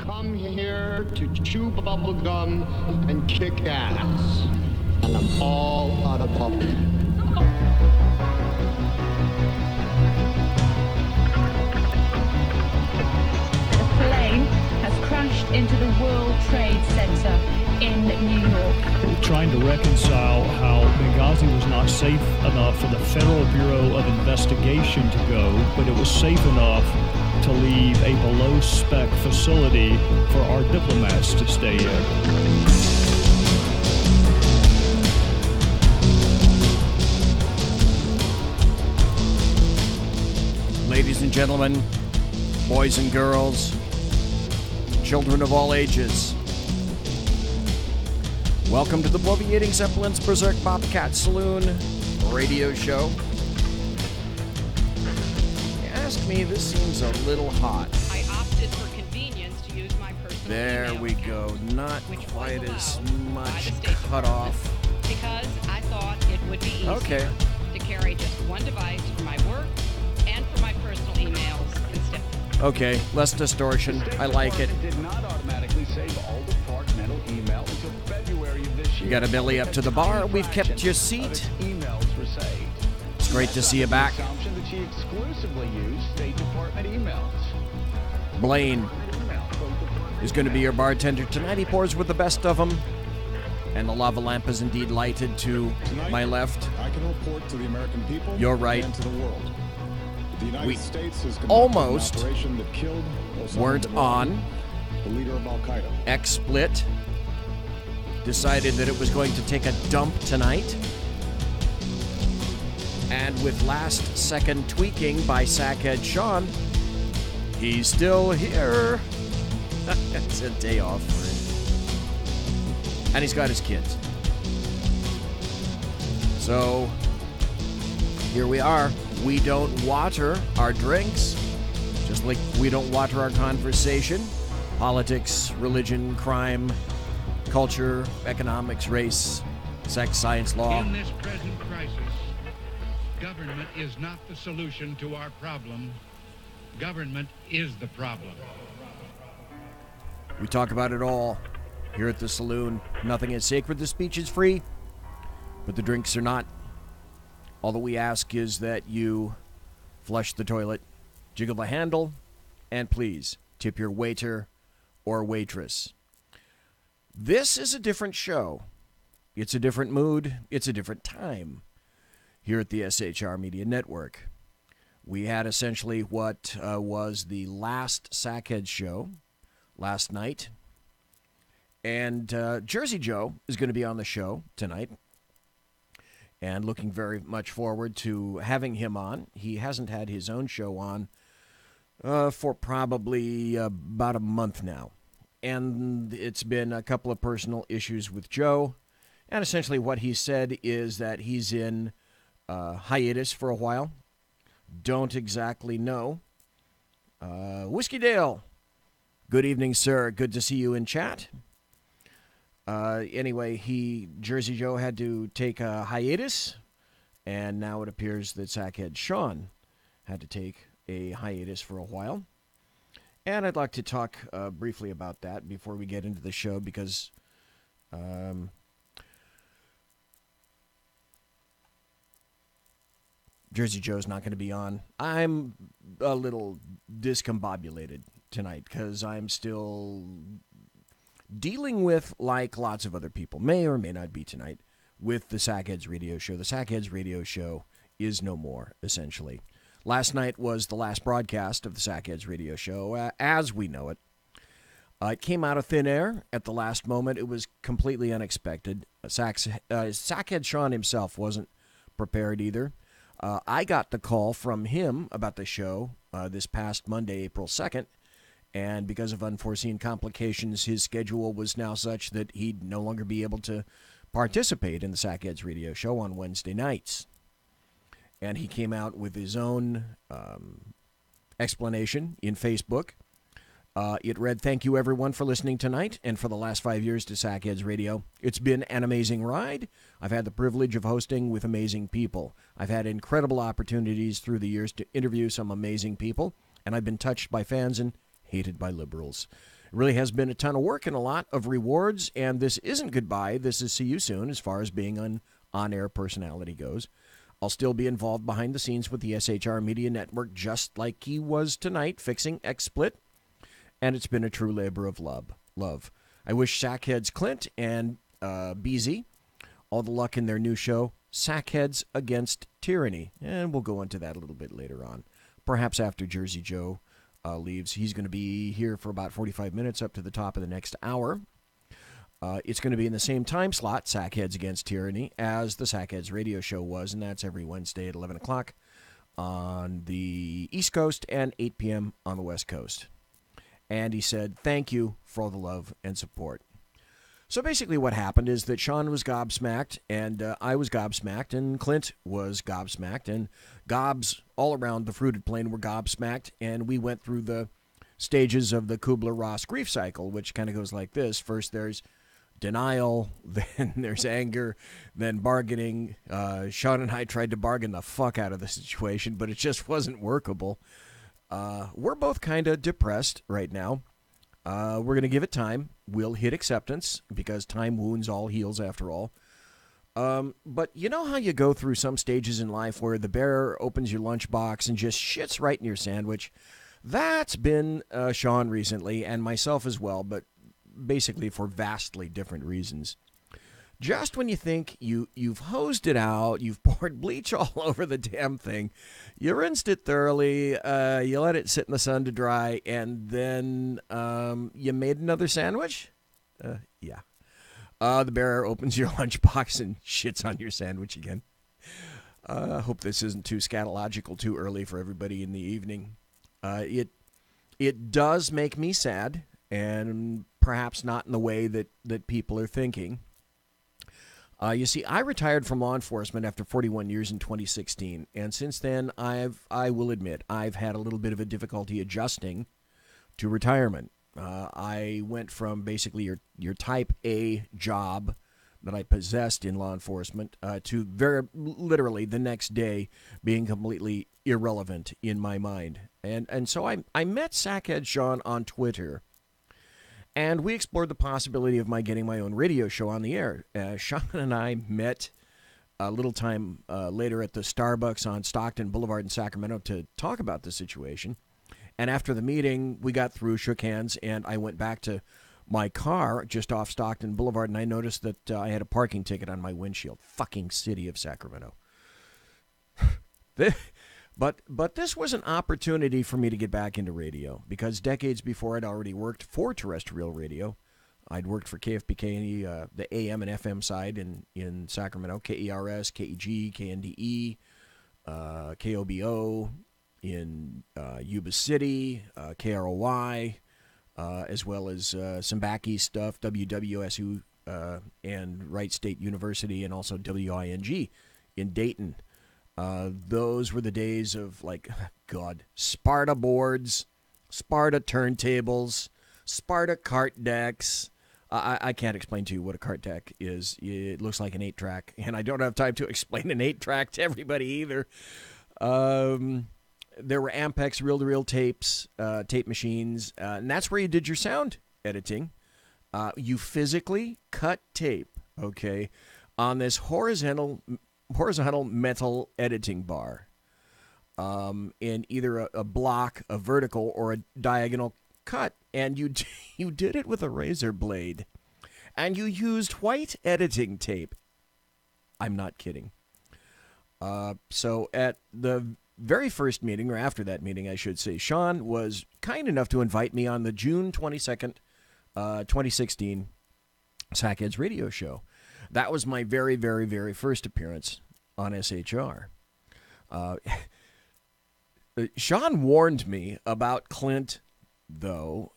come here to chew bubble gum and kick ass. And I'm all out of bubble. The plane has crashed into the World Trade Center in New York. Trying to reconcile how Benghazi was not safe enough for the Federal Bureau of Investigation to go, but it was safe enough to leave a below-spec facility for our diplomats to stay in. Ladies and gentlemen, boys and girls, children of all ages, welcome to the Bloviating Zeppelins Berserk Bobcat Saloon radio show. You ask me, this seems a little hot. I opted for convenience to use my personal There email we go. account, Not which was quite as allowed by much the State cut Department, off. because I thought it would be easier Okay. to carry just one device for my work and for my personal emails instead. Okay, less distortion. I like it. Did not automatically save all departmental email until February of this year. You got a belly up to the bar. We've kept your seat. Emails were saved. It's great to see you back. The assumption that she exclusively used State Department emails. Blaine is going to be your bartender tonight. He pours with the best of them. And the lava lamp is indeed lighted to my left. I can report to the American people. You're right. And to the world. The United We States has conducted almost an operation that killed Osama weren't bin Laden, on. the leader of Al Qaeda. XSplit decided that it was going to take a dump tonight. And with last-second tweaking by Sackhead Sean, he's still here. It's a day off for him. And he's got his kids. So, here we are. We don't water our drinks, just like we don't water our conversation. Politics, religion, crime, culture, economics, race, sex, science, law. In this present crisis, government is not the solution to our problem. Government is the problem. We talk about it all here at the Saloon. Nothing is sacred. The speech is free, but the drinks are not. All that we ask is that you flush the toilet, jiggle the handle, and please tip your waiter or waitress. This is a different show. It's a different mood. It's a different time here at the SHR Media Network. We had essentially what was the last Sackhead show last night. And Jersey Joe is going to be on the show tonight. And looking very much forward to having him on. He hasn't had his own show on for probably about a month now. And it's been a couple of personal issues with Joe. And essentially what he said is that he's in hiatus for a while. Don't exactly know. Whiskey Dale, good evening, sir. Good to see you in chat. Anyway, Jersey Joe had to take a hiatus, and now it appears that Sackhead Sean had to take a hiatus for a while. And I'd like to talk briefly about that before we get into the show, because Jersey Joe's not going to be on. I'm a little discombobulated tonight because I'm still dealing with, like lots of other people, may or may not be tonight, with the Sackheads radio show. The Sackheads radio show is no more, essentially. Last night was the last broadcast of the Sackheads radio show, as we know it. It came out of thin air at the last moment. It was completely unexpected. Sackhead Sean himself wasn't prepared either. I got the call from him about the show this past Monday, April 2nd, and because of unforeseen complications, his schedule was now such that he'd no longer be able to participate in the Sackheads radio show on Wednesday nights. And he came out with his own explanation in Facebook. It read, "Thank you, everyone, for listening tonight and for the last 5 years to Sackheads Radio. It's been an amazing ride. I've had the privilege of hosting with amazing people. I've had incredible opportunities through the years to interview some amazing people, and I've been touched by fans and hated by liberals. It really has been a ton of work and a lot of rewards, and this isn't goodbye. This is see you soon as far as being an on-air personality goes. I'll still be involved behind the scenes with the SHR Media Network, just like he was tonight, fixing XSplit, and it's been a true labor of love. I wish Sackheads Clint and BZ all the luck in their new show, Sackheads Against Tyranny, and we'll go into that a little bit later on, perhaps after Jersey Joe leaves. He's going to be here for about 45 minutes up to the top of the next hour. It's going to be in the same time slot, Sackheads Against Tyranny, as the Sackheads radio show was, and that's every Wednesday at 11 o'clock on the East Coast and 8 p.m. on the West Coast. And he said, thank you for all the love and support. So basically what happened is that Sean was gobsmacked, and I was gobsmacked, and Clint was gobsmacked, and gobs all around the fruited plain were gobsmacked, and we went through the stages of the Kubler-Ross grief cycle, which kind of goes like this. First there's denial, then there's anger, then bargaining. Sean and I tried to bargain the fuck out of the situation, but it just wasn't workable. We're both kind of depressed right now. We're going to give it time. We'll hit acceptance because time wounds all heals after all. But you know how you go through some stages in life where the bear opens your lunchbox and just shits right in your sandwich? That's been Sean recently, and myself as well, but basically for vastly different reasons. Just when you think you've hosed it out, you've poured bleach all over the damn thing, you rinsed it thoroughly, you let it sit in the sun to dry, and then you made another sandwich? Yeah. The bear opens your lunchbox and shits on your sandwich again. I hope this isn't too scatological too early for everybody in the evening. It does make me sad, and perhaps not in the way that people are thinking. You see, I retired from law enforcement after 41 years in 2016, and since then, I will admit, I've had a little bit of a difficulty adjusting to retirement. I went from basically your type A job that I possessed in law enforcement to very literally the next day being completely irrelevant in my mind. And so I met Sackhead Sean on Twitter, and we explored the possibility of my getting my own radio show on the air. Sean and I met a little time later at the Starbucks on Stockton Boulevard in Sacramento to talk about the situation. And after the meeting, we got through, shook hands, and I went back to my car just off Stockton Boulevard, and I noticed that I had a parking ticket on my windshield. Fucking city of Sacramento. But this was an opportunity for me to get back into radio, because decades before I'd already worked for terrestrial radio. I'd worked for KFBK, the AM and FM side in Sacramento, KERS, KEG, KNDE, KOBO in Yuba City, KROY, as well as some back east stuff, WWSU and Wright State University, and also WING in Dayton. Those were the days of, like, God, Sparta boards, Sparta turntables, Sparta cart decks. I can't explain to you what a cart deck is. It looks like an 8-track, and I don't have time to explain an 8-track to everybody either. There were Ampex reel-to-reel tapes, tape machines, and that's where you did your sound editing. You physically cut tape, okay, on this horizontal metal editing bar in either a block, a vertical, or a diagonal cut. And you did it with a razor blade. And you used white editing tape. I'm not kidding. So at the very first meeting, or after that meeting, I should say, Sean was kind enough to invite me on the June 22nd, 2016 Sackheads radio show. That was my very, very, very first appearance on SHR. Sean warned me about Clint, though.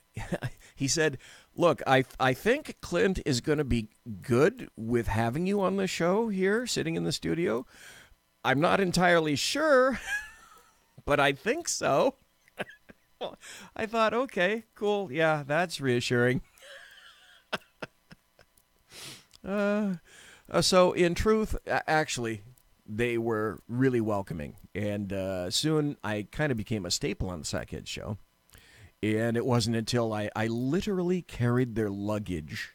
He said, look, I think Clint is going to be good with having you on the show here, sitting in the studio. I'm not entirely sure, but I think so. I thought, okay, cool. Yeah, that's reassuring. So in truth, actually, they were really welcoming. And soon I kind of became a staple on the Sackhead show. And it wasn't until I literally carried their luggage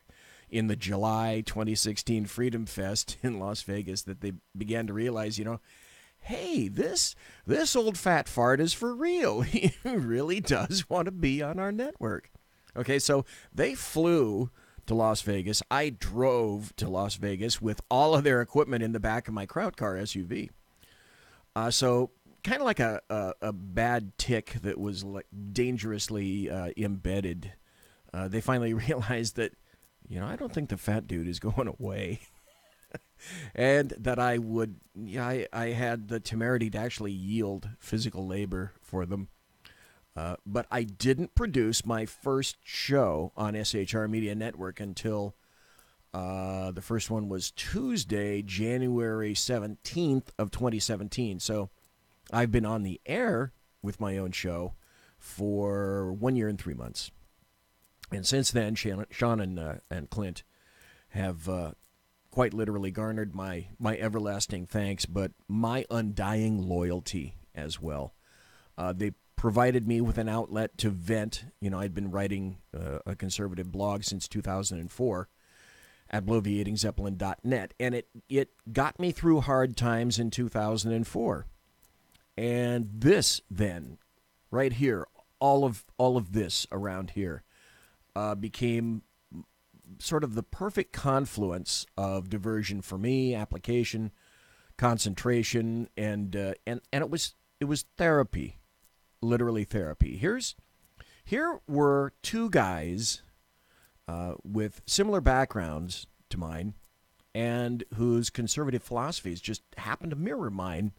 in the July 2016 Freedom Fest in Las Vegas that they began to realize, hey, this old fat fart is for real. He really does want to be on our network. Okay, so they flew to Las Vegas. I drove to Las Vegas with all of their equipment in the back of my Kraut car SUV. So kind of like a bad tick that was like dangerously embedded. They finally realized that, I don't think the fat dude is going away. And that I had the temerity to actually yield physical labor for them. But I didn't produce my first show on SHR Media Network until the first one was Tuesday, January 17th of 2017. So I've been on the air with my own show for 1 year and 3 months. And since then, Sean and Clint have quite literally garnered my everlasting thanks, but my undying loyalty as well. They provided me with an outlet to vent. I'd been writing a conservative blog since 2004 at bloviatingzeppelin.net, and it got me through hard times in 2004. And this then, right here, all of this around here became sort of the perfect confluence of diversion for me, application, concentration, and it was therapy, literally therapy. Here were two guys with similar backgrounds to mine, and whose conservative philosophies just happened to mirror mine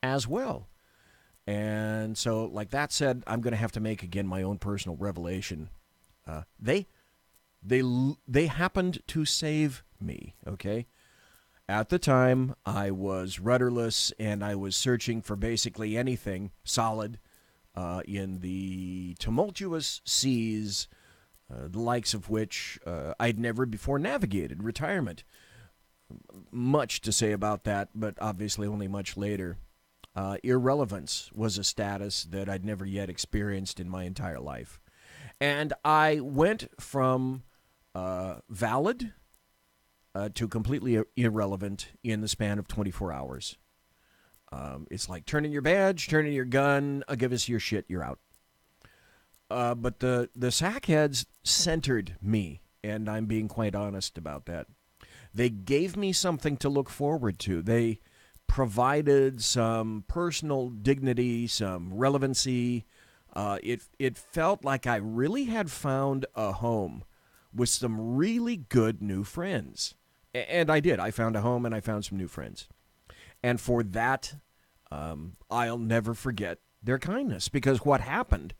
as well. And so, like that said, I'm going to have to make again my own personal revelation. They happened to save me, okay? At the time, I was rudderless, and I was searching for basically anything solid in the tumultuous seas, the likes of which I'd never before navigated. Retirement. Much to say about that, but obviously only much later. Irrelevance was a status that I'd never yet experienced in my entire life. And I went from valid to completely irrelevant in the span of 24 hours. It's like turning your badge, turning your gun, give us your shit, you're out. But the sackheads centered me, and I'm being quite honest about that. They gave me something to look forward to. They provided some personal dignity, some relevancy. It felt like I really had found a home with some really good new friends. And I did. I found a home and I found some new friends. And for that, I'll never forget their kindness. Because what happened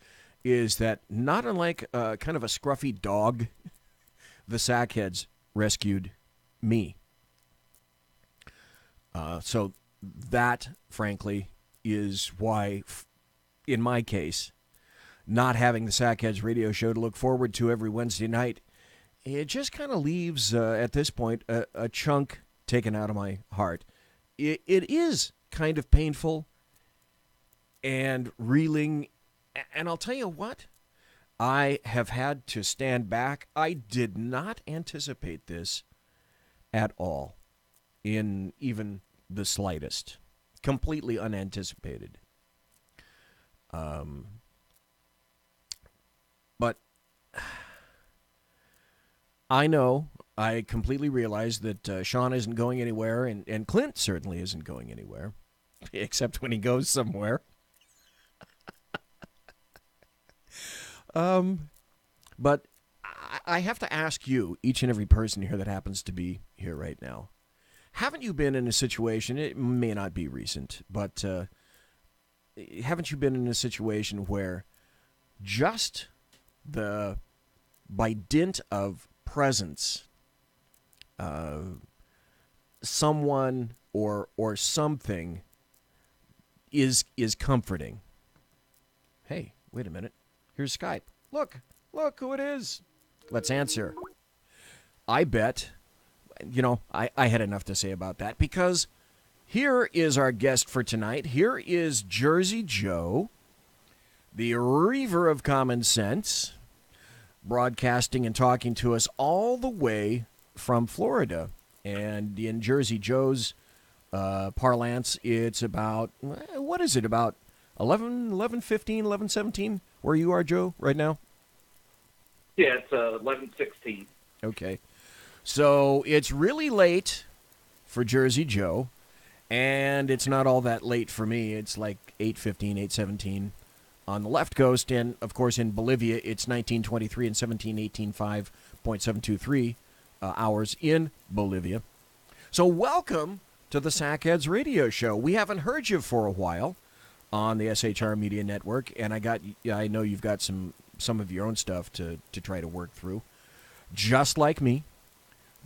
is that, not unlike kind of a scruffy dog, the sackheads rescued me. So that, frankly, is why, in my case, not having the Sackheads radio show to look forward to every Wednesday night, it just kind of leaves, at this point, a chunk taken out of my heart. It is kind of painful and reeling, and I'll tell you what, I have had to stand back. I did not anticipate this at all, in even the slightest. Completely unanticipated. But I know, I completely realize that Sean isn't going anywhere, and Clint certainly isn't going anywhere, except when he goes somewhere. But I have to ask you, each and every person here that happens to be here right now, haven't you been in a situation, it may not be recent, but haven't you been in a situation where just by dint of presence, someone or something is comforting? Hey, wait a minute. Here's Skype. Look who it is. Let's answer. I bet, I had enough to say about that, because here is our guest for tonight. Here is Jersey Joe, the Reaver of Common Sense, broadcasting and talking to us all the way from Florida. And in Jersey Joe's parlance, it's about, what is it, about 11:15, 11:17, where you are, Joe, right now? Yeah, it's 11:16. Okay. So it's really late for Jersey Joe, and it's not all that late for me. It's like 8:15, 8:17 on the left coast, and, of course, in Bolivia, it's 19:23 and 17:18, 5.723 hours in Bolivia. So welcome to the Sackheads Radio Show. We haven't heard you for a while on the SHR Media Network, and I know you've got some of your own stuff to try to work through. Just like me,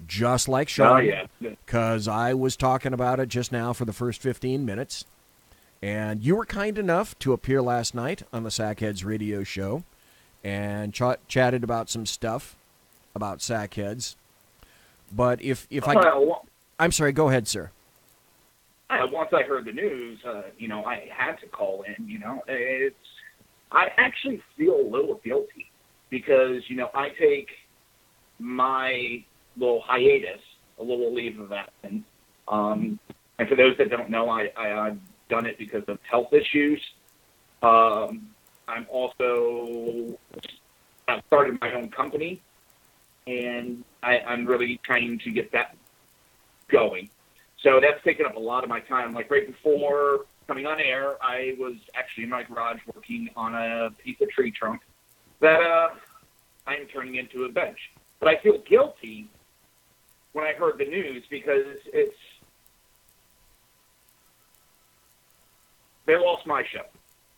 just like Sean. Oh, yeah. Because I was talking about it just now for the first 15 minutes, and you were kind enough to appear last night on the Sackheads Radio Show and chatted about some stuff about Sackheads. But I'm sorry, go ahead, sir. Once I heard the news, I had to call in. I actually feel a little guilty because, I take my little hiatus, a little leave of absence. And for those that don't know, I've done it because of health issues. I've started my own company, and I'm really trying to get that going. So that's taken up a lot of my time. Like right before coming on air, I was actually in my garage working on a piece of tree trunk that I'm turning into a bench. But I feel guilty when I heard the news because they lost my show.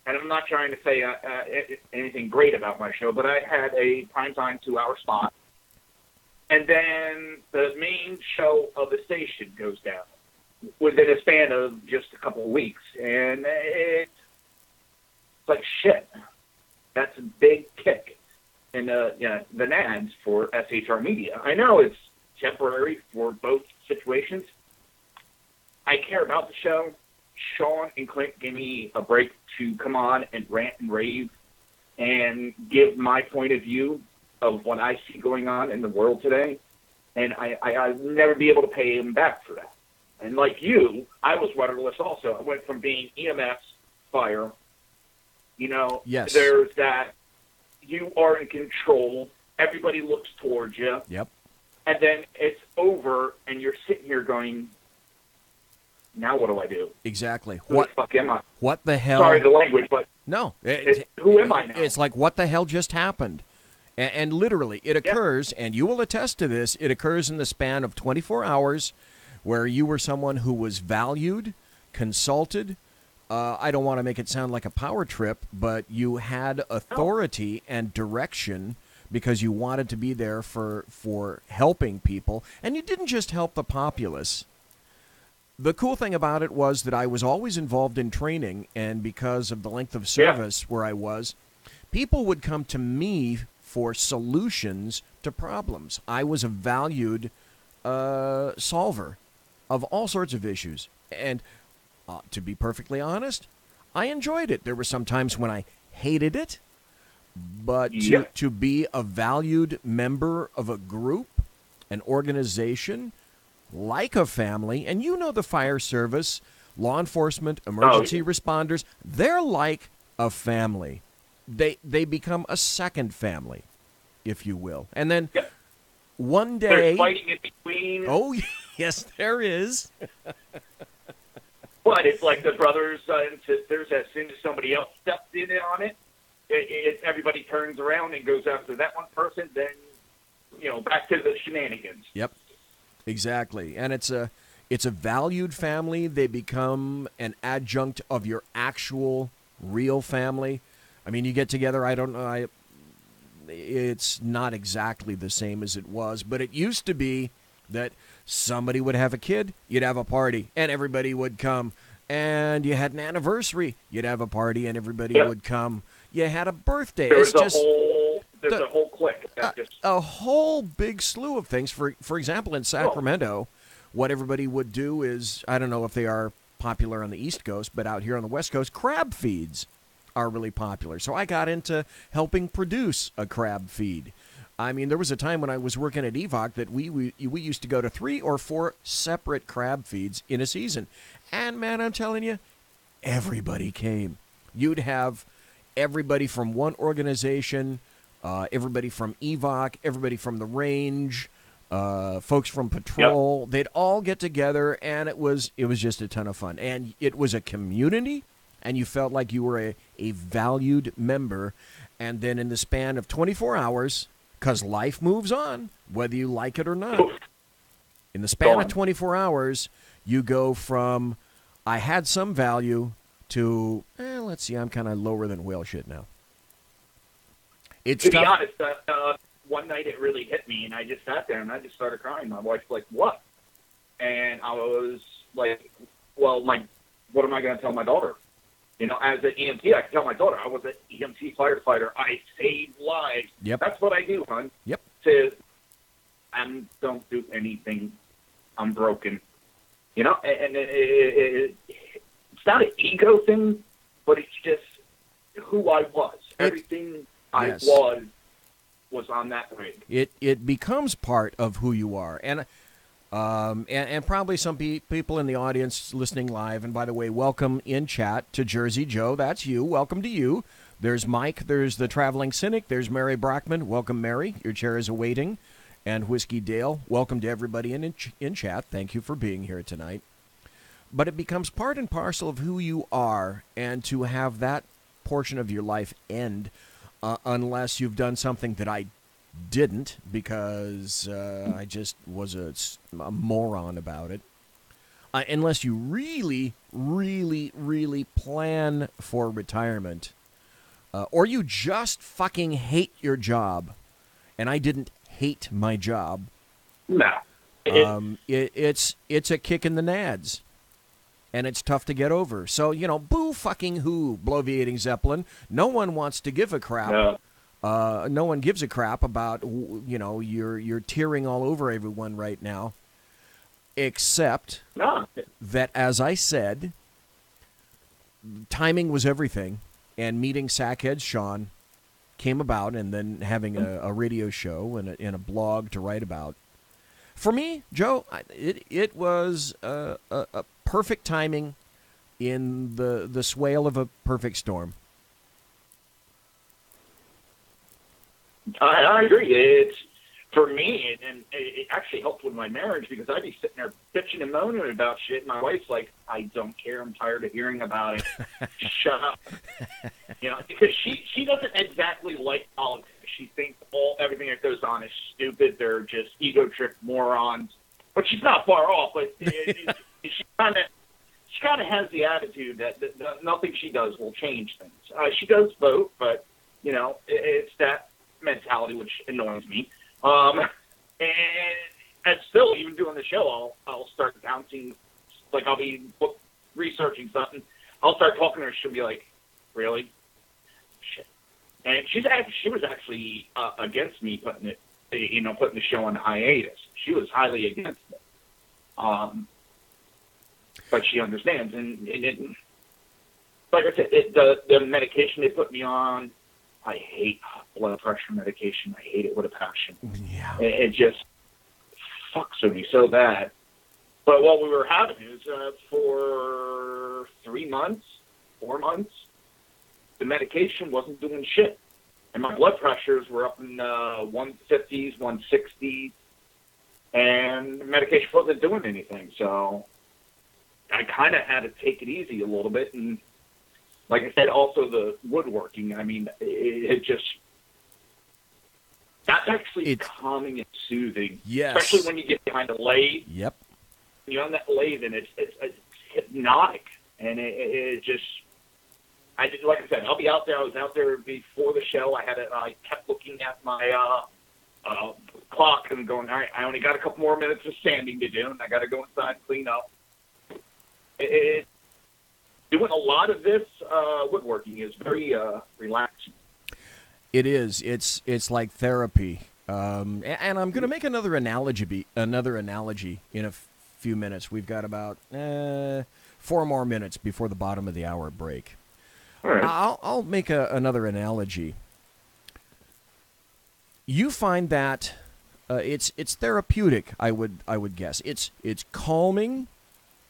And I'm not trying to say anything great about my show, but I had a primetime 2-hour spot. And then the main show of the station goes down within a span of just a couple of weeks. And it's like, shit, that's a big kick in the nads for SHR Media. I know it's temporary for both situations. I care about the show. Sean and Clint gave me a break to come on and rant and rave and give my point of view of what I see going on in the world today. And I'll never be able to pay him back for that. And like you, I was rudderless also. I went from being EMS, fire, Yes. There's that you are in control, everybody looks towards you. Yep. And then it's over, and you're sitting here going, now what do I do? Exactly. Who the fuck am I? What the hell? Sorry the language, but no. who am I now? It's like, what the hell just happened? And literally, it occurs, and you will attest to this, it occurs in the span of 24 hours where you were someone who was valued, consulted. I don't want to make it sound like a power trip, but you had authority and direction because you wanted to be there for helping people. And you didn't just help the populace. The cool thing about it was that I was always involved in training, and because of the length of service where I was, people would come to me for solutions to problems. I was a valued solver of all sorts of issues. And to be perfectly honest, I enjoyed it. There were some times when I hated it, but to be a valued member of a group, an organization, like a family, and the fire service, law enforcement, emergency responders, they're like a family. They become a second family, if you will. And then one day... There's fighting in between. Oh, yes, there is. But it's like the brothers and sisters, as soon as somebody else steps in on it, everybody turns around and goes after that one person, then, back to the shenanigans. Yep, exactly. And it's a valued family. They become an adjunct of your actual, real family. I mean, you get together, I don't know, it's not exactly the same as it was, but it used to be that somebody would have a kid, you'd have a party, and everybody would come. And you had an anniversary, you'd have a party, and everybody would come. You had a birthday. There's a whole clique. A whole big slew of things. For example, in Sacramento, what everybody would do is, I don't know if they are popular on the East Coast, but out here on the West Coast, crab feeds. are really popular. So I got into helping produce a crab feed. I mean, there was a time when I was working at EVOC that we used to go to 3 or 4 separate crab feeds in a season. And, man, I'm telling you, everybody came. You'd have everybody from one organization, everybody from EVOC, everybody from the range, folks from patrol. Yep. They'd all get together, and it was just a ton of fun. And it was a community, and you felt like you were a valued member. And then in the span of 24 hours, because life moves on, whether you like it or not, in the span of 24 hours, you go from, I had some value, to, let's see, I'm kind of lower than whale shit now. To be honest, one night it really hit me, and I just sat there and I just started crying. My wife's like, "What?" And I was like, "Well, what am I going to tell my daughter?" You know, as an EMT, I can tell my daughter I was an EMT firefighter. I saved lives. Yep. That's what I do, hon. Yep. I don't do anything. I'm broken. You know, and it's not an ego thing, but it's just who I was. Everything I was on that rig. It becomes part of who you are, and probably some people in the audience listening live. And by the way, welcome in chat to Jersey Joe. That's you. Welcome to you. There's Mike. There's the Traveling Cynic. There's Mary Brockman. Welcome, Mary. Your chair is awaiting. And Whiskey Dale. Welcome to everybody in chat. Thank you for being here tonight. But it becomes part and parcel of who you are, and to have that portion of your life end, unless you've done something that I didn't, because I just was a moron about it. Unless you really, really, really plan for retirement, or you just fucking hate your job, and I didn't hate my job. No. It's a kick in the nads. And it's tough to get over. So, you know, boo fucking who, Bloviating Zeppelin. No one wants to give a crap. No one gives a crap about, you know, you're tearing all over everyone right now. Except that, as I said, timing was everything. And meeting Sackhead Sean came about, and then having a radio show and a blog to write about. For me, Joe, it was a perfect timing in the swale of a perfect storm. I agree. It's for me, and it actually helped with my marriage, because I'd be sitting there bitching and moaning about shit, and my wife's like, "I don't care. I'm tired of hearing about it. Shut up." You know, because she doesn't exactly like politics. She thinks everything that goes on is stupid. They're just ego trip morons. But she's not far off. But she kind of has the attitude that nothing she does will change things. She does vote, but you know, it's that mentality which annoys me. And still, even doing the show, I'll start bouncing. Like, I'll be researching something. I'll start talking to her. She'll be like, "Really?" Shit. And she was actually against me putting the show on hiatus. She was highly against it. But she understands, and like I said, the medication they put me on, I hate blood pressure medication. I hate it with a passion. Yeah. It just fucks with me so bad. But what we were having is for 3 months, 4 months, the medication wasn't doing shit. And my blood pressures were up in 150s, 160s, and the medication wasn't doing anything. So I kind of had to take it easy a little bit. And like I said, also the woodworking, I mean, it just, that's actually calming and soothing. Yes. Especially when you get behind a lathe. Yep. You're on that lathe, and it's hypnotic. And it just, like I said, I'll be out there. I was out there before the show. I kept looking at my clock and going, all right, I only got a couple more minutes of sanding to do, and I got to go inside and clean up. Doing a lot of this woodworking is very relaxing. It is. It's like therapy. And I'm going to make another analogy in a few minutes. We've got about 4 more minutes before the bottom of the hour break. All right. I'll make another analogy. You find that it's therapeutic. I would guess it's calming,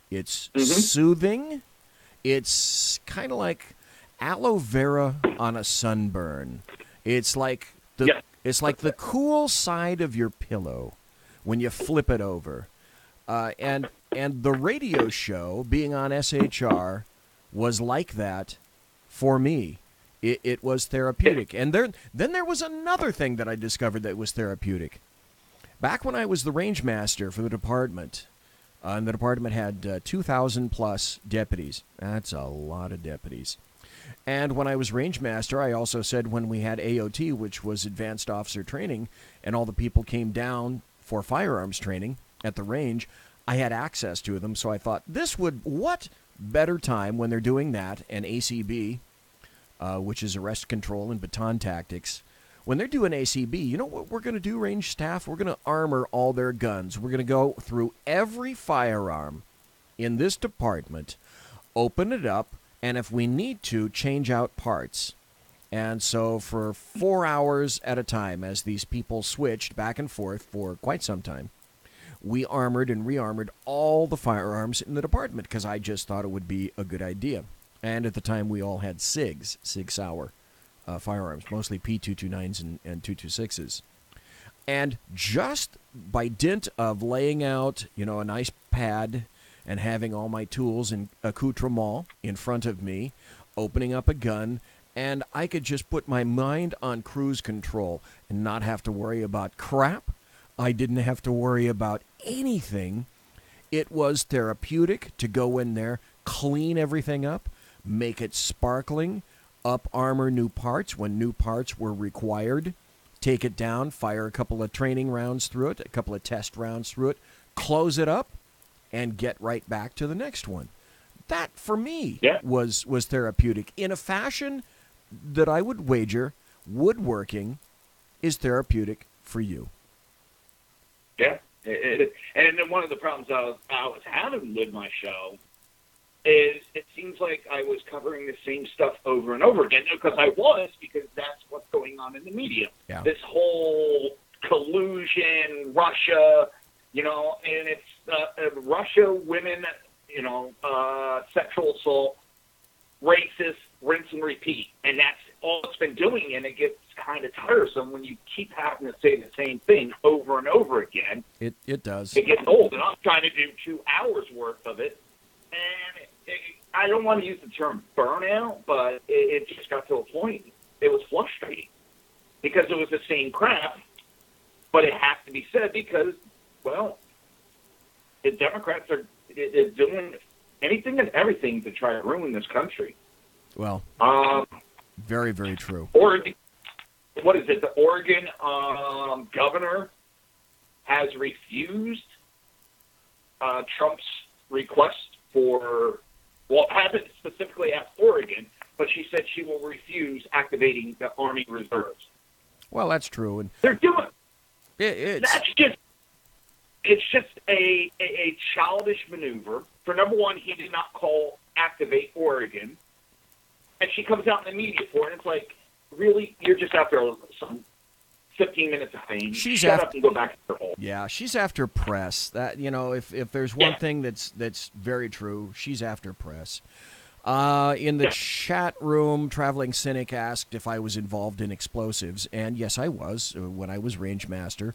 it's soothing, it's kind of like aloe vera on a sunburn. It's like the cool side of your pillow when you flip it over. And the radio show being on SHR was like that for me. It was therapeutic. And then there was another thing that I discovered that was therapeutic. Back when I was the range master for the department, and the department had 2,000 plus deputies. That's a lot of deputies. And when I was range master, I also said when we had AOT, which was advanced officer training, and all the people came down for firearms training at the range, I had access to them. So I thought, what better time when they're doing that, and ACB, which is arrest control and baton tactics. When they're doing ACB, you know what we're going to do, range staff? We're going to armor all their guns. We're going to go through every firearm in this department, open it up, and if we need to, change out parts. And so for 4 hours at a time, as these people switched back and forth for quite some time, we armored and rearmored all the firearms in the department because I just thought it would be a good idea. And at the time, we all had SIGs, Sig Sauer firearms, mostly P229s and 226s. And just by dint of laying out, a nice pad and having all my tools and accoutrement in front of me, opening up a gun, and I could just put my mind on cruise control and not have to worry about crap. I didn't have to worry about anything. It was therapeutic to go in there, clean everything up, make it sparkling, up armor new parts when new parts were required, take it down, fire a couple of training rounds through it, a couple of test rounds through it, close it up, and get right back to the next one. That, for me, was therapeutic. In a fashion that I would wager woodworking is therapeutic for you. Yeah. And then one of the problems I was having with my show is it seems like I was covering the same stuff over and over again, because that's what's going on in the media. Yeah. This whole collusion, Russia, and it's Russia, women, sexual assault, racist, rinse and repeat. And that's all it's been doing, and it gets kind of tiresome when you keep having to say the same thing over and over again. It does. It gets old, and I'm trying to do 2 hours worth of it. And I don't want to use the term burnout, but it just got to a point. It was frustrating because it was the same crap, but it has to be said because, well, the Democrats are doing anything and everything to try to ruin this country. Well, very, very true. Oregon, what is it? The Oregon governor has refused Trump's request hasn't specifically asked Oregon, but she said she will refuse activating the Army reserves. Well, that's true, and they're doing it's just a childish maneuver. For number one, he did not activate Oregon, and she comes out in the media for it. And it's like, really, you're just after some 15 minutes of fame. Shut up and go back to your hole. Yeah, she's after press. That if there's one thing that's very true, she's after press. In the chat room, Traveling Cynic asked if I was involved in explosives, and yes, I was. When I was range master,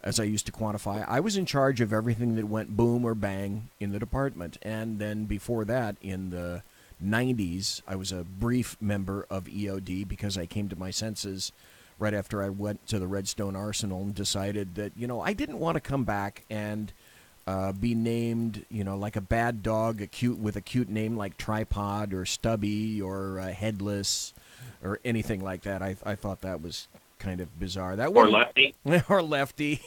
as I used to quantify, I was in charge of everything that went boom or bang in the department. And then before that, in the 90s, I was a brief member of EOD because I came to my senses right after I went to the Redstone Arsenal and decided that, I didn't want to come back and be named, like a bad dog, with a cute name like Tripod or Stubby or Headless or anything like that. I thought that was kind of bizarre. Or Lefty. Or Lefty.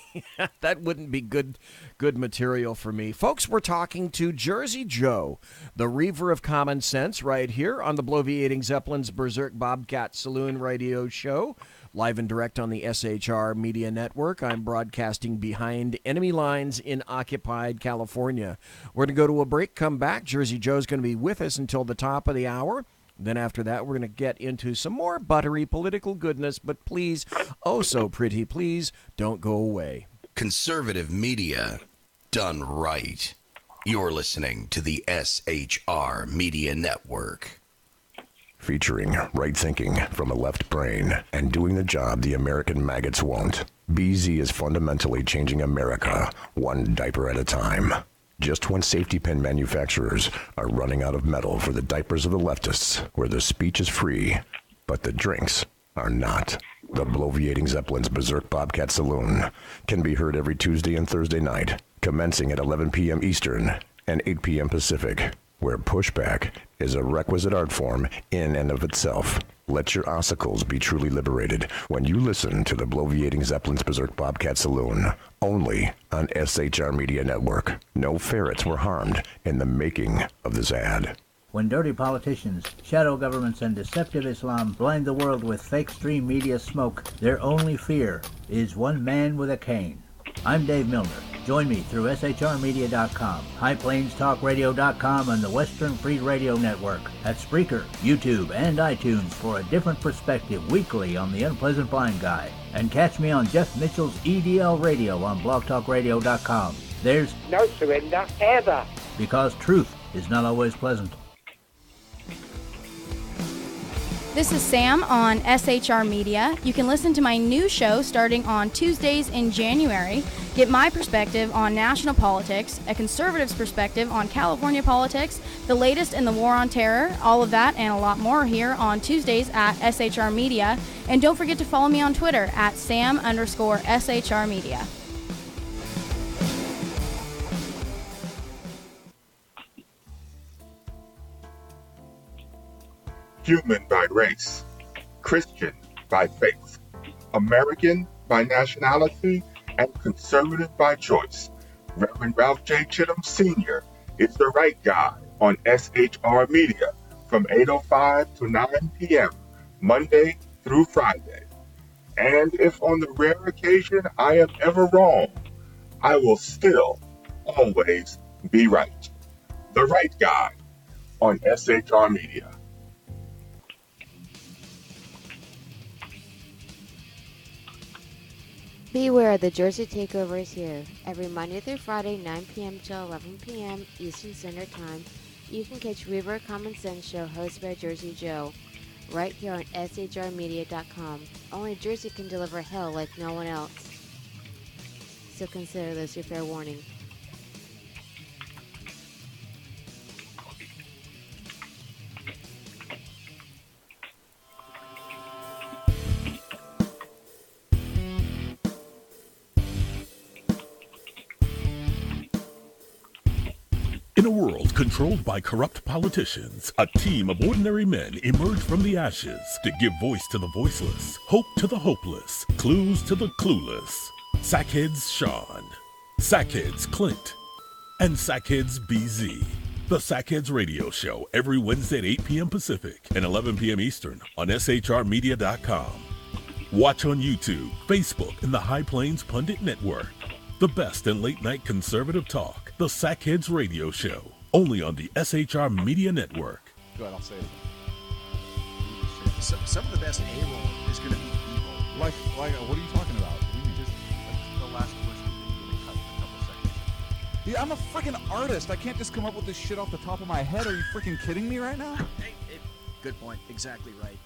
That wouldn't be good material for me. Folks, we're talking to Jersey Joe, the Reaver of Common Sense, right here on the Bloviating Zeppelin's Berserk Bobcat Saloon radio show. Live and direct on the SHR Media Network. I'm broadcasting behind enemy lines in occupied California. We're going to go to a break, come back. Jersey Joe's going to be with us until the top of the hour. Then after that, we're going to get into some more buttery political goodness, but please, oh so pretty, please don't go away. Conservative media done right. You're listening to the SHR Media Network. Featuring right thinking from a left brain and doing the job the American maggots won't. BZ is fundamentally changing America one diaper at a time. Just when safety pin manufacturers are running out of metal for the diapers of the leftists, where the speech is free, but the drinks are not. The Bloviating Zeppelin's Berserk Bobcat Saloon can be heard every Tuesday and Thursday night, commencing at 11 p.m. Eastern and 8 p.m. Pacific, where pushback is a requisite art form in and of itself. Let your ossicles be truly liberated when you listen to the Bloviating Zeppelin's Berserk Bobcat Saloon, only on SHR Media Network. No ferrets were harmed in the making of this ad. When dirty politicians, shadow governments, and deceptive Islam blind the world with fake stream media smoke, their only fear is one man with a cane. I'm Dave Milner. Join me through shrmedia.com, highplanestalkradio.com, and the Western Free Radio Network at Spreaker, YouTube, and iTunes for a different perspective weekly on the Unpleasant Blind Guy. And catch me on Jeff Mitchell's EDL Radio on blogtalkradio.com. There's no surrender ever, because truth is not always pleasant. This is Sam on SHR Media. You can listen to my new show starting on Tuesdays in January. Get my perspective on national politics, a conservative's perspective on California politics, the latest in the war on terror, all of that and a lot more here on Tuesdays at SHR Media. And don't forget to follow me on Twitter at Sam_SHR Media. Human by race, Christian by faith, American by nationality, and conservative by choice. Reverend Ralph J. Chittum Sr. is the right guy on SHR Media from 8:05 to 9 p.m. Monday through Friday. And if on the rare occasion I am ever wrong, I will still always be right. The right guy on SHR Media. Beware, the Jersey Takeover is here. Every Monday through Friday, 9 p.m. to 11 p.m. Eastern Standard Time, you can catch Reaver of Common Sense show hosted by Jersey Joe, right here on shrmedia.com. Only Jersey can deliver hell like no one else. So consider this your fair warning. In a world controlled by corrupt politicians, a team of ordinary men emerge from the ashes to give voice to the voiceless, hope to the hopeless, clues to the clueless. Sackheads Sean, Sackheads Clint, and Sackheads BZ. The Sackheads Radio Show every Wednesday at 8 p.m. Pacific and 11 p.m. Eastern on shrmedia.com. Watch on YouTube, Facebook, and the High Plains Pundit Network. The best in late-night conservative talk. The Sackheads Radio Show, only on the SHR Media Network. Go ahead, I'll say it. Some of the best A-roll is going to be evil. Like, what are you talking about? Just the last question that you cut in a couple seconds. Yeah, I'm a freaking artist. I can't just come up with this shit off the top of my head. Are you freaking kidding me right now? Good point. Exactly right.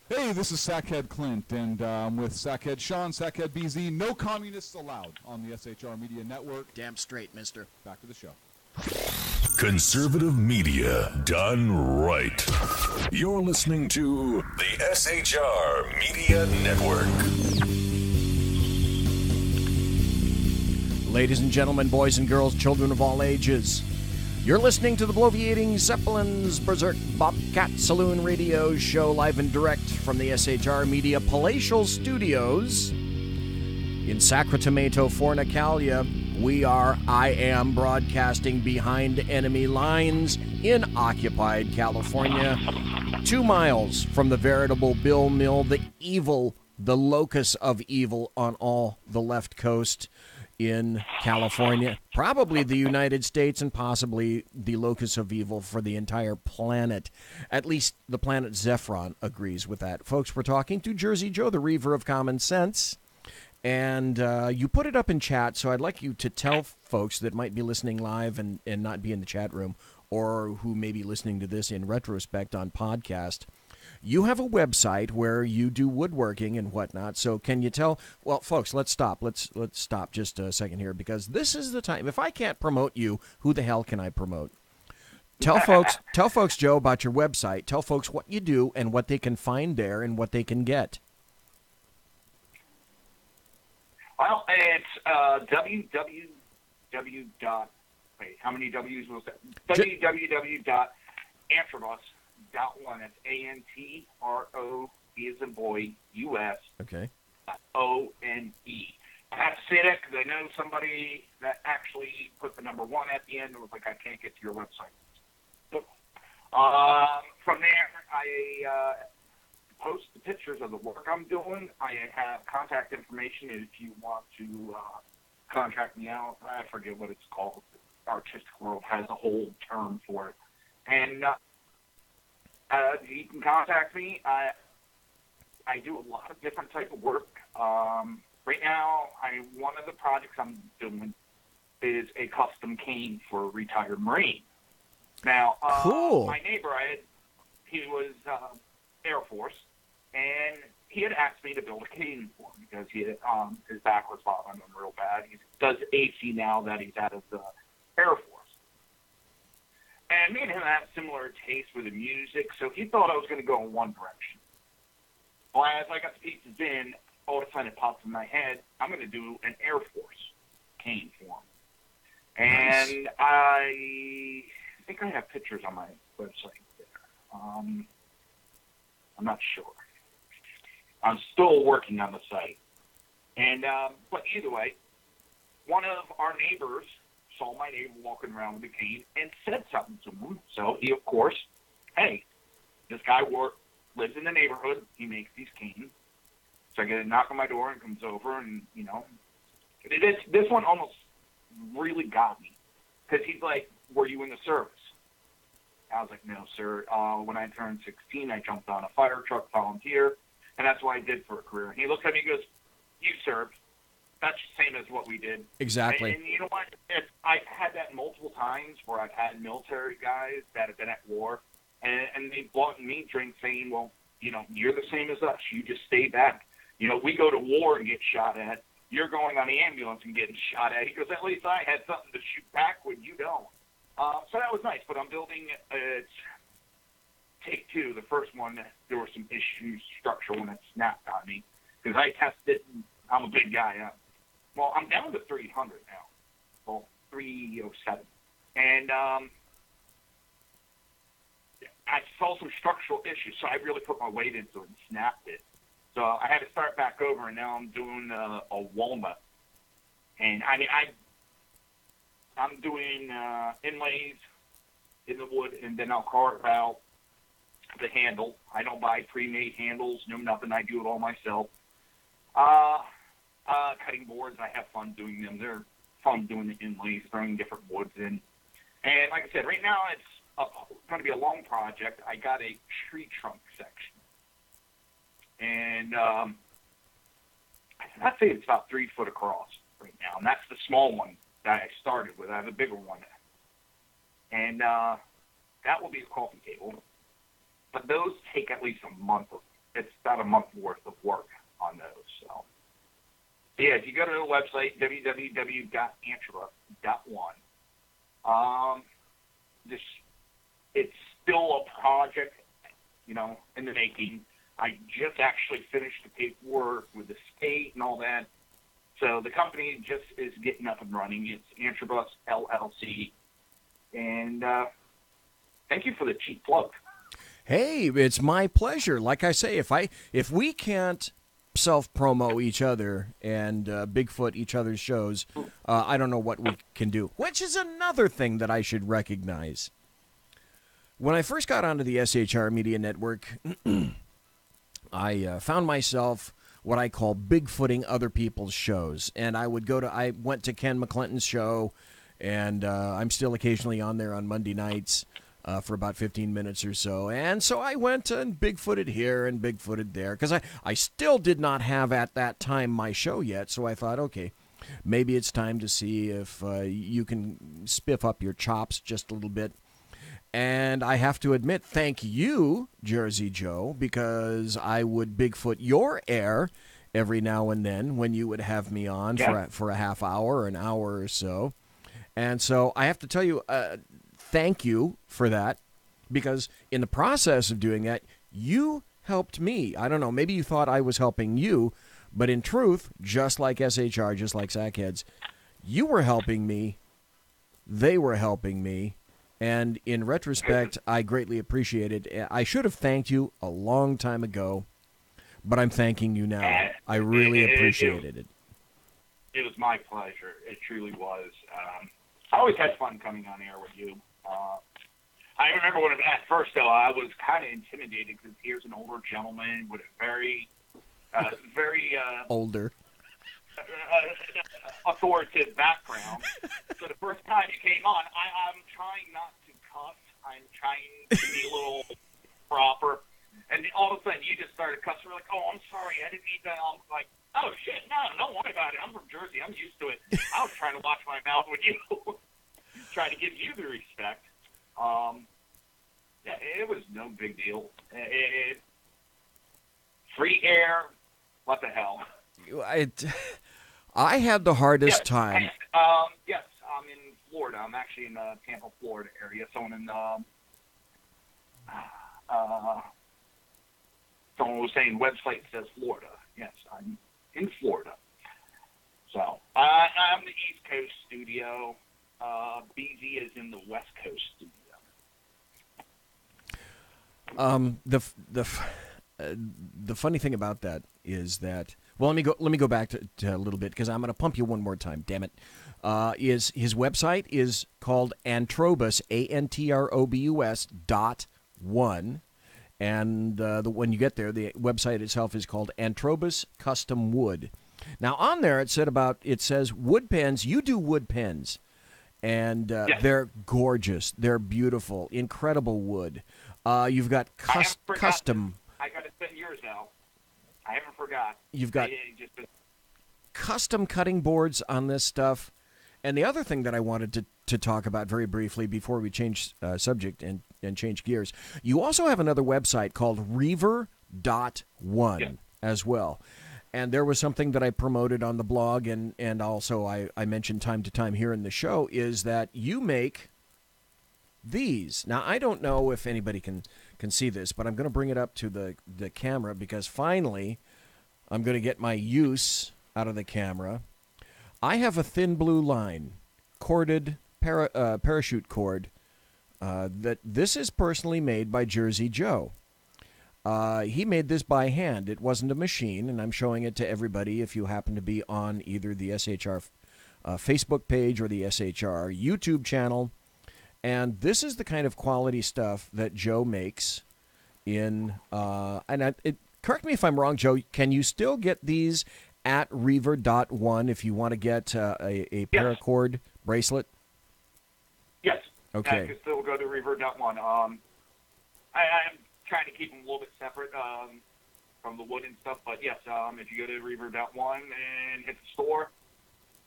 Hey, this is Sackhead Clint, and I'm with Sackhead Sean, Sackhead BZ. No communists allowed on the SHR Media Network. Damn straight, mister. Back to the show. Conservative media done right. You're listening to the SHR Media Network. Ladies and gentlemen, boys and girls, children of all ages, you're listening to the Bloviating Zeppelin's Berserk Bobcat Saloon Radio Show live and direct from the SHR Media Palatial Studios in Sacramento, Fornicalia. I am broadcasting behind enemy lines in occupied California, 2 miles from the veritable Bill Mill, the locus of evil on all the left coast. in California, probably the United States, and possibly the locus of evil for the entire planet. At least the planet Zephron agrees with that. Folks, we're talking to Jersey Joe, the Reaver of Common Sense. And you put it up in chat, so I'd like you to tell folks that might be listening live and not be in the chat room, or who may be listening to this in retrospect on podcast. You have a website where you do woodworking and whatnot. So can you tell? Well, folks, let's stop. Let's stop just a second here, because this is the time. If I can't promote you, who the hell can I promote? Tell folks, Joe, about your website. Tell folks what you do and what they can find there and what they can get. Well, it's www. Wait, how many W's was that? www.antrobus.one. That's ANTRO, B as in boy, US. Okay. ONE. I have to say that because I know somebody that actually put the number 1 at the end and was like, I can't get to your website. So, from there, I post the pictures of the work I'm doing. I have contact information if you want to contract me out. I forget what it's called. The artistic world has a whole term for it. And you can contact me. I do a lot of different type of work. Right now, one of the projects I'm doing is a custom cane for a retired Marine. Now, cool. My neighbor, he was Air Force, and he had asked me to build a cane for him because his back was bothering him real bad. He does AC now that he's out of the Air Force. And me and him have similar taste with the music, so he thought I was going to go in one direction. Well, as I got the pieces in, all of a sudden it popped in my head, I'm going to do an Air Force cane for him. And nice. I think I have pictures on my website there. I'm not sure. I'm still working on the site. And but either way, one of our neighbors saw my neighbor walking around with a cane and said something to him. So he, of course, hey, this guy lives in the neighborhood. He makes these canes. So I get a knock on my door and comes over, and, you know, this one almost really got me. Because he's like, were you in the service? I was like, no, sir. When I turned 16, I jumped on a fire truck, volunteer, and that's what I did for a career. And he looks at me and goes, you served. That's the same as what we did. Exactly. And you know what? I've had that multiple times where I've had military guys that have been at war, and they bought me drinks saying, well, you know, you're the same as us. You just stay back. You know, we go to war and get shot at. You're going on the ambulance and getting shot at. He goes, at least I had something to shoot back when you don't. So that was nice. But I'm building take 2. The first one, there were some issues structural when it snapped on me. Because I tested, I'm a big guy. Well, I'm down to 300 now. Well, 307. And I saw some structural issues, so I really put my weight into it and snapped it. So I had to start back over, and now I'm doing a walnut. And I mean, I'm doing inlays in the wood, and then I'll carve out the handle. I don't buy pre-made handles, no nothing. I do it all myself. Cutting boards, I have fun doing them. They're fun doing the inlays, throwing different woods in. And like I said, right now it's going to be a long project. I got a tree trunk section. And I'd say it's about 3 foot across right now. And that's the small one that I started with. I have a bigger one. And that will be a coffee table. But those take at least a month. It's about a month worth of work on those. So, yeah, if you go to the website, www.antrobus.one, it's still a project, you know, in the making. I just actually finished the paperwork with the state and all that. So the company just is getting up and running. It's Antrobus LLC. And thank you for the cheap plug. Hey, it's my pleasure. Like I say, if we can't self-promo each other and Bigfoot each other's shows, I don't know what we can do. Which is another thing that I should recognize. When I first got onto the SHR Media Network, I found myself what I call bigfooting other people's shows. And I went to Ken McClinton's show, and I'm still occasionally on there on Monday nights for about 15 minutes or so. And so I went and bigfooted here and bigfooted there, because I still did not have at that time my show yet. So I thought, okay, maybe it's time to see if you can spiff up your chops just a little bit. And I have to admit, thank you, Jersey Joe, because I would Bigfoot your air every now and then when you would have me on for a half hour or an hour or so. And so I have to tell you, thank you for that, because in the process of doing that, you helped me. I don't know, maybe you thought I was helping you, but in truth, just like SHR, just like Sackheads, you were helping me, they were helping me. And in retrospect, I greatly appreciate it. I should have thanked you a long time ago, but I'm thanking you now. I really appreciated it. It was my pleasure. It truly was. I always had fun coming on air with you. I remember when at first, though, I was kind of intimidated because here's an older gentleman with a very older, authoritative background. So the first time you came on, I'm trying not to cuss. I'm trying to be a little proper. And all of a sudden, you just started cussing. We're like, oh, I'm sorry. I didn't mean that. I'm like, oh, shit, no, don't worry about it. I'm from Jersey. I'm used to it. I was trying to watch my mouth with you. Trying to give you the respect. Yeah, it was no big deal. Free air, what the hell? I had the hardest time. Yes, I'm in Florida. I'm actually in the Tampa, Florida area. Someone was saying website says Florida. Yes, I'm in Florida. So I'm the East Coast studio. BZ is in the West Coast studio. The funny thing about that is that, well, let me go back to a little bit, because I'm going to pump you one more time. Damn it! His website is called Antrobus, ANTROBUS.1, and when you get there, the website itself is called Antrobus Custom Wood. Now on there it says wood pens. You do wood pens, and they're gorgeous. They're beautiful, incredible wood. You've got custom. I got to send yours out. I haven't forgot. You've got custom cutting boards on this stuff. And the other thing that I wanted to talk about very briefly before we change subject and change gears, you also have another website called Reaver.1 as well. And there was something that I promoted on the blog, and also I mentioned time to time here in the show, is that you make these. Now, I don't know if anybody can see this, but I'm going to bring it up to the camera, because finally I'm going to get my use out of the camera. I have a thin blue line, corded parachute cord, that this is personally made by Jersey Joe. He made this by hand. It wasn't a machine, and I'm showing it to everybody if you happen to be on either the SHR Facebook page or the SHR YouTube channel. And this is the kind of quality stuff that Joe makes in, correct me if I'm wrong, Joe, can you still get these at Reaver.1 if you want to get a paracord bracelet? Yes. Okay. I can still go to Reaver.1. I'm trying to keep them a little bit separate from the wood and stuff, but yes, if you go to Reaver.1 and hit the store,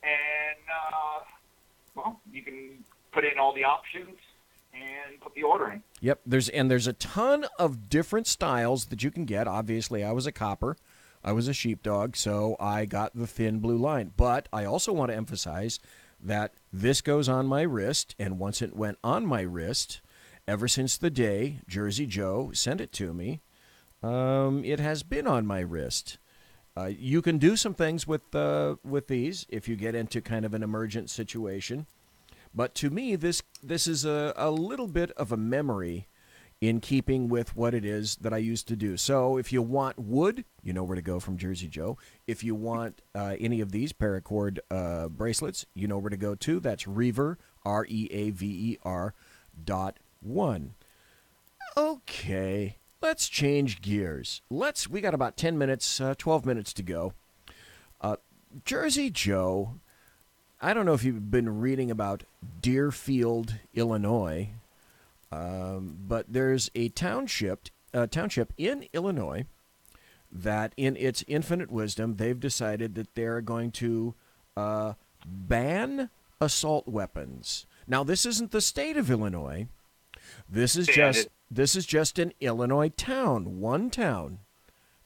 and, well, you can put in all the options and put the order in. Yep, there's a ton of different styles that you can get. Obviously, I was a copper. I was a sheepdog, so I got the thin blue line. But I also want to emphasize that this goes on my wrist, and once it went on my wrist, ever since the day Jersey Joe sent it to me, it has been on my wrist. You can do some things with these if you get into kind of an emergent situation. But to me, this is a little bit of a memory in keeping with what it is that I used to do. So if you want wood, you know where to go from Jersey Joe. If you want any of these paracord bracelets, you know where to go to. That's Reaver, REAVER.1. Okay, let's change gears. We got about 10 minutes, 12 minutes to go. Jersey Joe, I don't know if you've been reading about Deerfield, Illinois, but there's a township in Illinois that in its infinite wisdom, they've decided that they're going to ban assault weapons. Now, this isn't the state of Illinois. This is just an Illinois town, one town,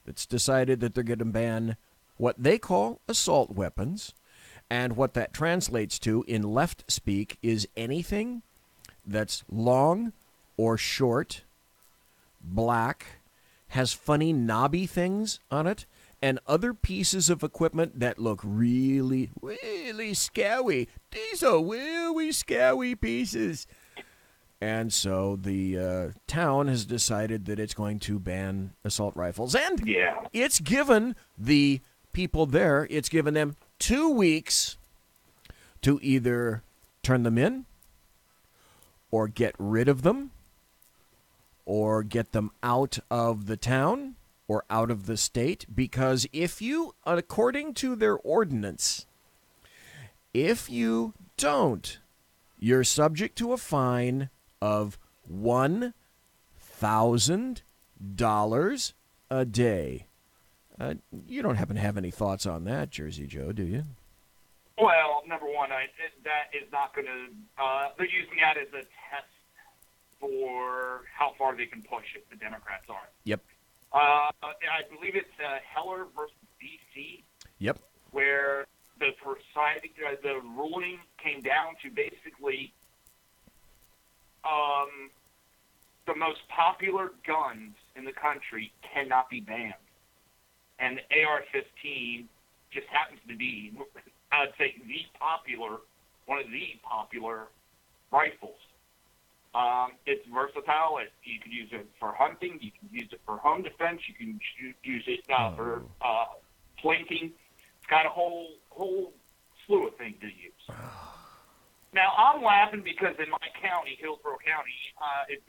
that's decided that they're going to ban what they call assault weapons. And what that translates to in left speak is anything that's long or short, black, has funny knobby things on it, and other pieces of equipment that look really, really scary. These are really scary pieces. And so the town has decided that it's going to ban assault rifles. And it's given the people there, it's given them 2 weeks to either turn them in or get rid of them or get them out of the town or out of the state. Because if you, according to their ordinance, if you don't, you're subject to a fine of $1,000 a day. You don't happen to have any thoughts on that, Jersey Joe, do you? Well, number one, that is not going to. They're using that as a test for how far they can push if the Democrats are. Yep. I believe it's Heller versus D.C. Yep. Where the ruling came down to basically the most popular guns in the country cannot be banned. And the AR-15 just happens to be, I would say, one of the popular rifles. It's versatile. You can use it for hunting. You can use it for home defense. You can use it for flanking. It's got a whole slew of things to use. Now, I'm laughing because in my county, Hillsborough County, it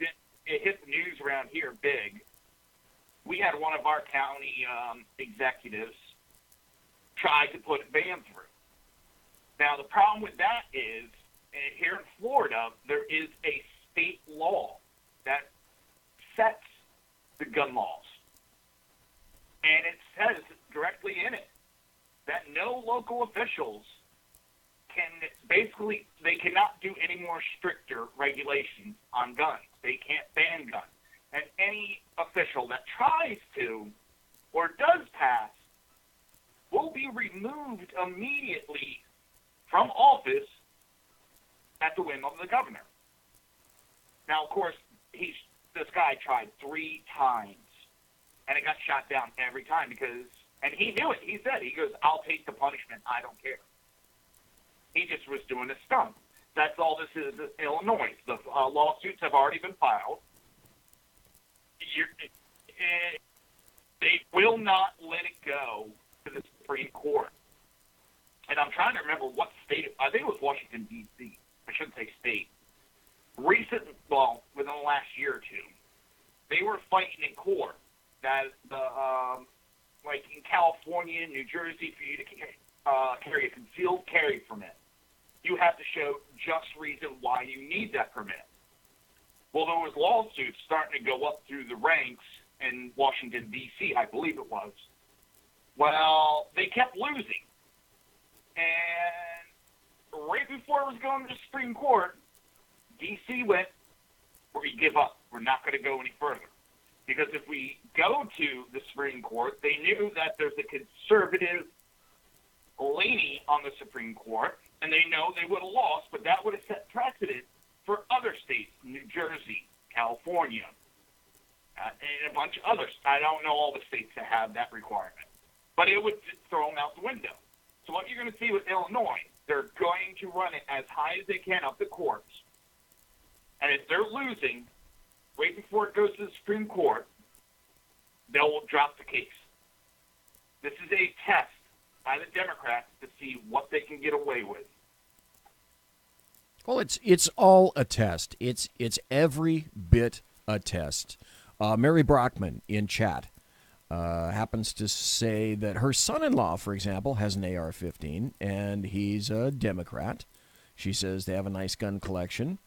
hit the news around here big. We had one of our county executives try to put a ban through. Now, the problem with that is, here in Florida, there is a state law that sets the gun laws. And it says directly in it that no local officials they cannot do any more stricter regulations on guns. They can't ban guns. And any official that tries to or does pass will be removed immediately from office at the whim of the governor. Now, of course, this guy tried 3 times, and it got shot down every time and he knew it. He said, I'll take the punishment. I don't care. He just was doing a stunt. That's all this is in Illinois. The lawsuits have already been filed. They will not let it go to the Supreme Court. And I'm trying to remember what state. I think it was Washington, D.C. I shouldn't say state. Within the last year or two, they were fighting in court that like in California, New Jersey, for you to carry a concealed carry permit, you have to show just reason why you need that permit. Well, there was lawsuits starting to go up through the ranks in Washington, D.C., I believe it was. Well, they kept losing. And right before it was going to the Supreme Court, D.C. went, we give up. We're not going to go any further. Because if we go to the Supreme Court, they knew that there's a conservative lady on the Supreme Court, and they know they would have lost, but that would have set precedent for other states, New Jersey, California, and a bunch of others. I don't know all the states that have that requirement, but it would throw them out the window. So what you're going to see with Illinois, they're going to run it as high as they can up the courts, and if they're losing, right before it goes to the Supreme Court, they'll drop the case. This is a test by the Democrats to see what they can get away with. Well, it's all a test. It's every bit a test. Mary Brockman in chat happens to say that her son-in-law, for example, has an AR-15, and he's a Democrat. She says they have a nice gun collection.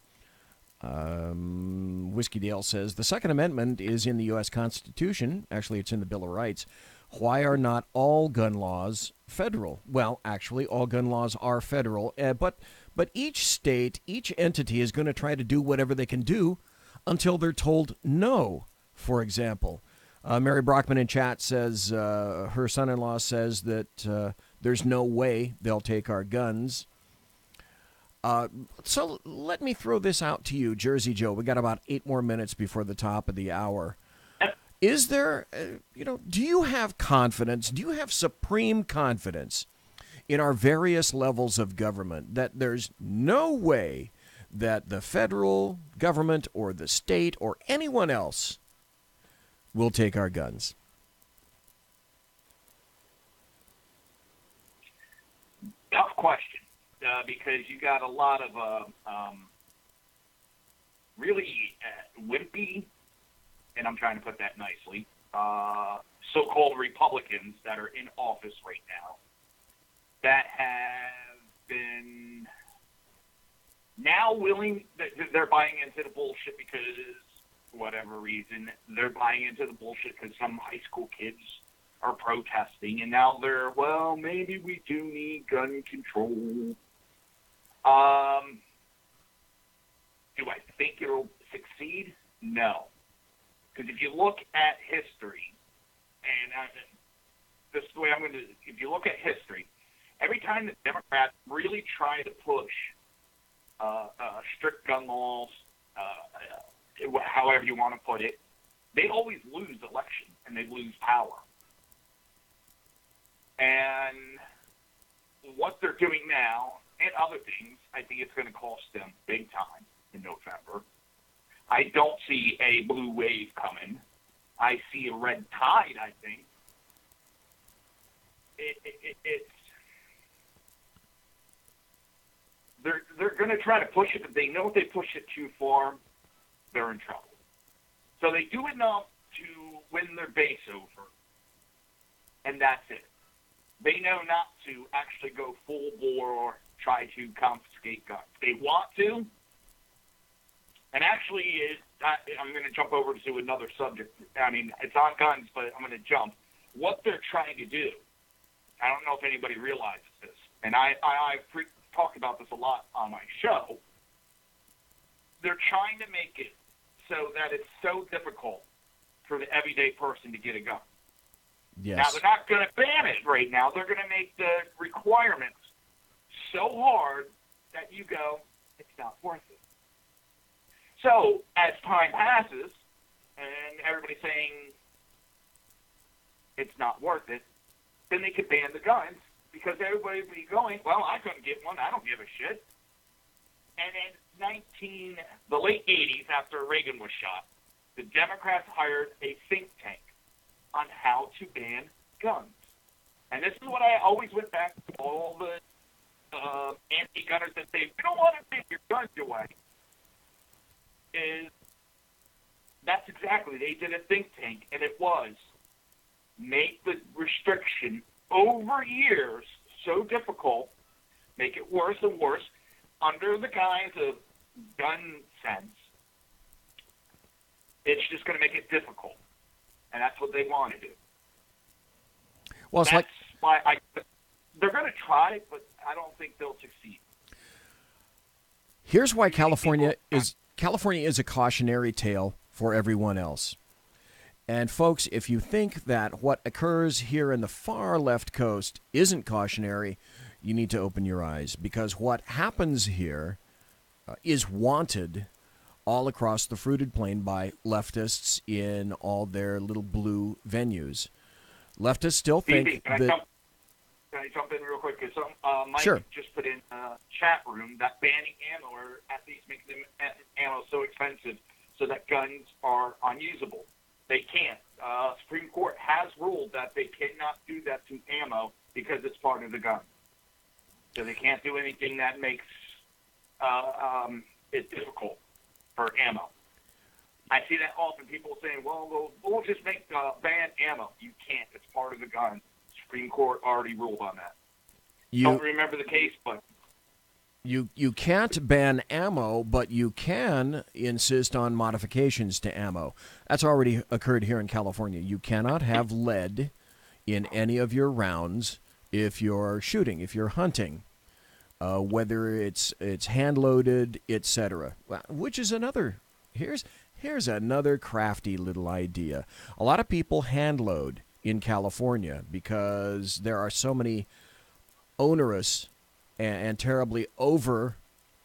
Whiskey Dale says the Second Amendment is in the U.S. Constitution. Actually, it's in the Bill of Rights. Why are not all gun laws federal? Well, actually, all gun laws are federal, but each state, each entity is going to try to do whatever they can do until they're told no, for example. Mary Brockman in chat says her son-in-law says that there's no way they'll take our guns. So let me throw this out to you, Jersey Joe. We got about 8 more minutes before the top of the hour. Is there, do you have confidence, do you have supreme confidence in our various levels of government that there's no way that the federal government or the state or anyone else will take our guns? Tough question, because you got a lot of really wimpy, and I'm trying to put that nicely, so-called Republicans that are in office right now that have been now willing, they're buying into the bullshit because, for whatever reason, they're buying into the bullshit because some high school kids are protesting, and now they're, well, maybe we do need gun control. Do I think it'll succeed? No. Because if you look at history, and this is the way I'm going to, if you look at history, every time the Democrats really try to push strict gun laws, however you want to put it, they always lose election and they lose power. And what they're doing now and other things, I think it's going to cost them big time in November. I don't see a blue wave coming. I see a red tide, I think. It's they're going to try to push it, but they know if they push it too far, they're in trouble. So they do enough to win their base over, and that's it. They know not to actually go full bore or try to confiscate guns. They want to, and actually, I'm going to jump over to another subject. I mean, it's on guns, but I'm going to jump. What they're trying to do, I don't know if anybody realizes this, and I've talked about this a lot on my show. They're trying to make it so that it's so difficult for the everyday person to get a gun. Yes. Now, they're not going to ban it right now. They're going to make the requirements so hard that you go, it's not worth it. So, as time passes, and everybody's saying it's not worth it, then they could ban the guns, because everybody would be going, well, I couldn't get one, I don't give a shit. And in the late 80s, after Reagan was shot, the Democrats hired a think tank on how to ban guns. And this is what I always went back to all the anti-gunners that say, we don't want to take your guns away. That's exactly, they did a think tank, and it was make the restriction over years so difficult, make it worse and worse, under the guise of gun sense. It's just going to make it difficult, and that's what they want to do. Well, it's that's why they're going to try, but I don't think they'll succeed. Here's why California is a cautionary tale for everyone else. And folks, if you think that what occurs here in the far left coast isn't cautionary, you need to open your eyes, because what happens here is wanted all across the fruited plain by leftists in all their little blue venues. Leftists still think can I jump in real quick? Because Mike Sure. just put in a chat room that banning ammo or at least making them ammo so expensive so that guns are unusable. They can't. Supreme Court has ruled that they cannot do that to ammo because it's part of the gun. So they can't do anything that makes it difficult for ammo. I see that often. People saying, well, we'll just make ban ammo. You can't. It's part of the gun. Supreme Court already ruled on that. Don't remember the case, but... You can't ban ammo, but you can insist on modifications to ammo. That's already occurred here in California. You cannot have lead in any of your rounds if you're shooting, if you're hunting, whether it's hand-loaded, etc. Which is another... Here's another crafty little idea. A lot of people hand-load in California because there are so many onerous and terribly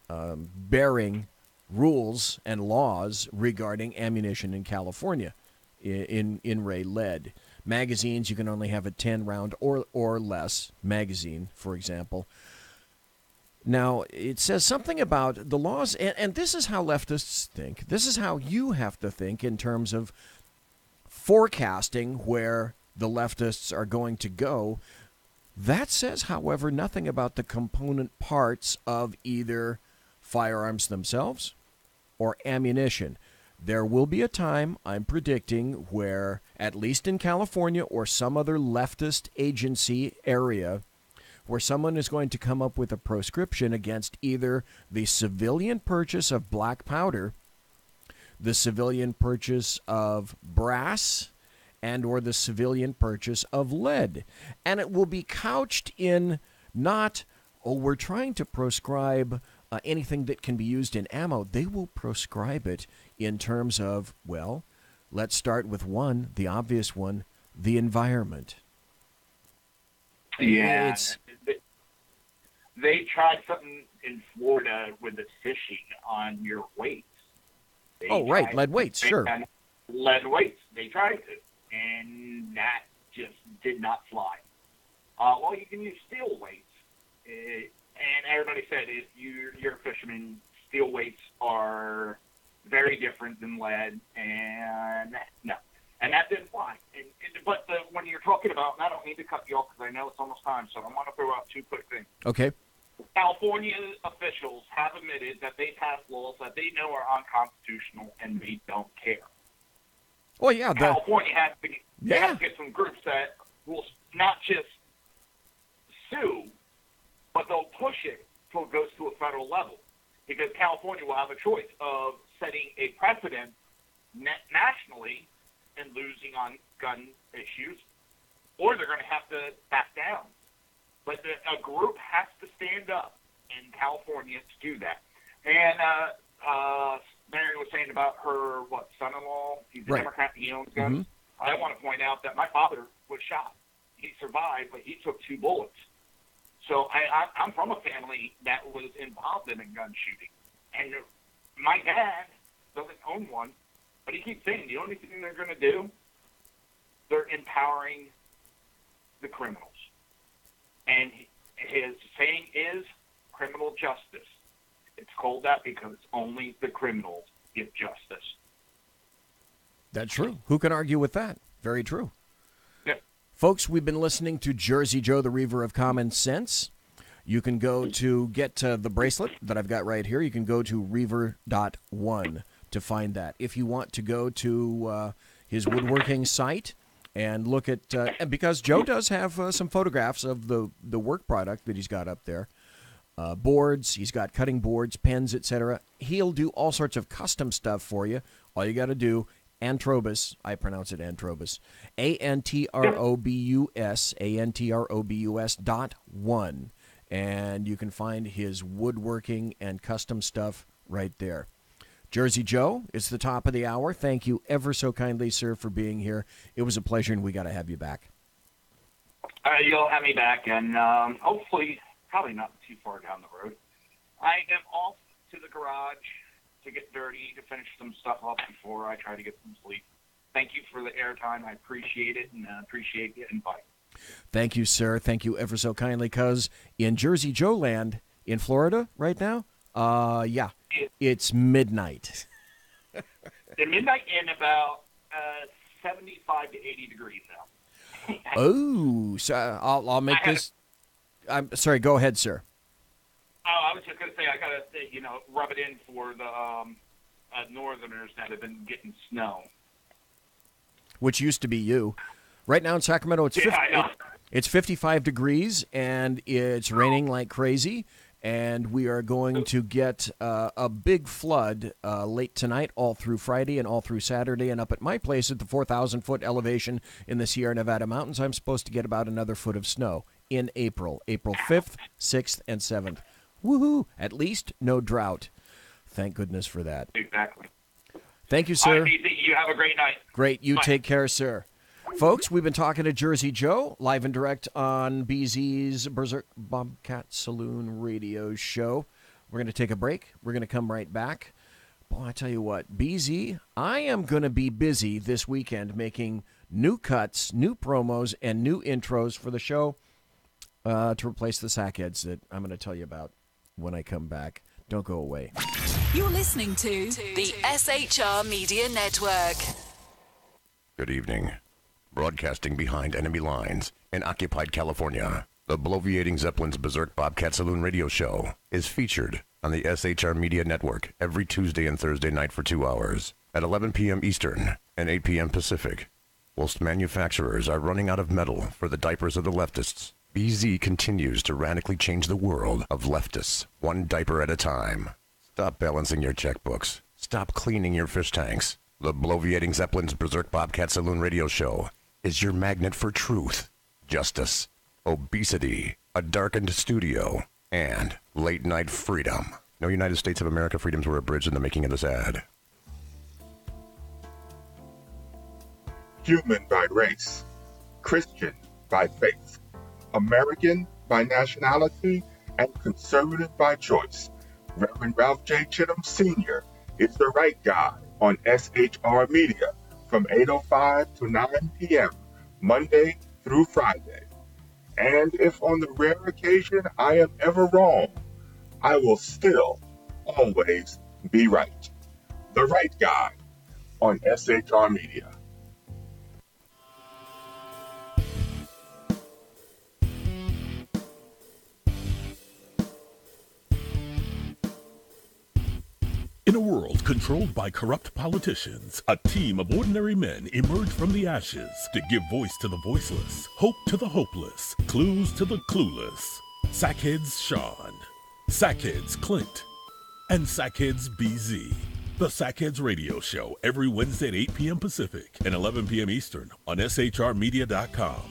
bearing rules and laws regarding ammunition in California in Ray lead. Magazines, you can only have a 10-round or less magazine, for example. Now, it says something about the laws, and this is how leftists think. This is how you have to think in terms of forecasting where the leftists are going to go. That says, however, nothing about the component parts of either firearms themselves or ammunition. There will be a time, I'm predicting, where, at least in California or some other leftist agency area, where someone is going to come up with a proscription against either the civilian purchase of black powder, the civilian purchase of brass, and or the civilian purchase of lead. And it will be couched in not, we're trying to proscribe anything that can be used in ammo. They will proscribe it in terms of, well, let's start with one, the obvious one, the environment. Yeah. They tried something in Florida with the fishing on your weights. Right, lead weights, sure. Lead weights. They tried to, and that just did not fly. Well, you can use steel weights. And everybody said if you're a fisherman, steel weights are very different than lead, and no. And that didn't fly. But when you're talking about, and I don't mean to cut you off because I know it's almost time, so I'm going to throw out two quick things. Okay. California officials have admitted that they passed laws that they know are unconstitutional, and they don't care. Well, yeah. California has to get some groups that will not just sue, but they'll push it until it goes to a federal level. Because California will have a choice of setting a precedent nationally and losing on gun issues, or they're going to have to back down. But a group has to stand up in California to do that. And Mary was saying about her, son-in-law? He's a Democrat, he owns guns. Mm-hmm. I want to point out that my father was shot. He survived, but he took 2 bullets. So I'm from a family that was involved in a gun shooting. And my dad doesn't own one, but he keeps saying the only thing they're going to do, they're empowering the criminals. And his saying is criminal justice. It's called that because only the criminals get justice. That's true. Who can argue with that? Very true. Yeah. Folks, we've been listening to Jersey Joe, the Reaver of Common Sense. You can go to get the bracelet that I've got right here. You can go to reaver.one to find that. If you want to go to his woodworking site and look at, because Joe does have some photographs of the work product that he's got up there. Boards, he's got cutting boards, pens, etc. He'll do all sorts of custom stuff for you. All you got to do, Antrobus, I pronounce it Antrobus, Antrobus, Antrobus.1. And you can find his woodworking and custom stuff right there. Jersey Joe, it's the top of the hour. Thank you ever so kindly, sir, for being here. It was a pleasure, and we got to have you back. You'll have me back, and hopefully, probably not too far down the road. I am off to the garage to get dirty, to finish some stuff up before I try to get some sleep. Thank you for the airtime. I appreciate it, and appreciate the invite. Thank you, sir. Thank you ever so kindly, because in Jersey Joe land, in Florida right now, it's midnight. It's midnight and about 75 to 80 degrees now. Oh, so I'll make this. I'm sorry. Go ahead, sir. Oh, I was just going to say I got to rub it in for the northerners that have been getting snow. Which used to be you. Right now in Sacramento, it's Yeah, I know. it's 55 degrees, and it's raining like crazy. And we are going to get a big flood late tonight, all through Friday and all through Saturday. And up at my place at the 4,000-foot elevation in the Sierra Nevada mountains, I'm supposed to get about another foot of snow in April 5th, 6th, and 7th. Woohoo! At least no drought. Thank goodness for that. Exactly. Thank you, All sir. right, BZ, you have a great night. Great. You Bye. take care, sir. Folks, we've been talking to Jersey Joe, live and direct on BZ's Berserk Bobcat Saloon radio show. We're going to take a break. We're going to come right back. Boy, I tell you what, BZ, I am going to be busy this weekend making new cuts, new promos, and new intros for the show to replace the sackheads that I'm going to tell you about when I come back. Don't go away. You're listening to the SHR Media Network. Good evening. Broadcasting behind enemy lines in occupied California, the bloviating Zeppelin's Berserk Bobcat Saloon radio show is featured on the SHR Media Network every Tuesday and Thursday night for 2 hours at 11 p.m. Eastern and 8 p.m. Pacific. Whilst manufacturers are running out of metal for the diapers of the leftists, BZ continues to radically change the world of leftists, one diaper at a time. Stop balancing your checkbooks. Stop cleaning your fish tanks. The bloviating Zeppelin's Berserk Bobcat Saloon radio show is your magnet for truth, justice, obesity, a darkened studio, and late-night freedom. No United States of America freedoms were abridged in the making of this ad. Human by race, Christian by faith, American by nationality, and conservative by choice. Reverend Ralph J. Chittum Sr. is the right guy on SHR Media from 8:05 to 9 p.m. Monday through Friday. And if on the rare occasion I am ever wrong, I will still always be right. The right guy on SHR Media. In a world controlled by corrupt politicians, a team of ordinary men emerge from the ashes to give voice to the voiceless, hope to the hopeless, clues to the clueless. Sackheads Sean, Sackheads Clint, and Sackheads BZ. The Sackheads Radio Show every Wednesday at 8 p.m. Pacific and 11 p.m. Eastern on shrmedia.com.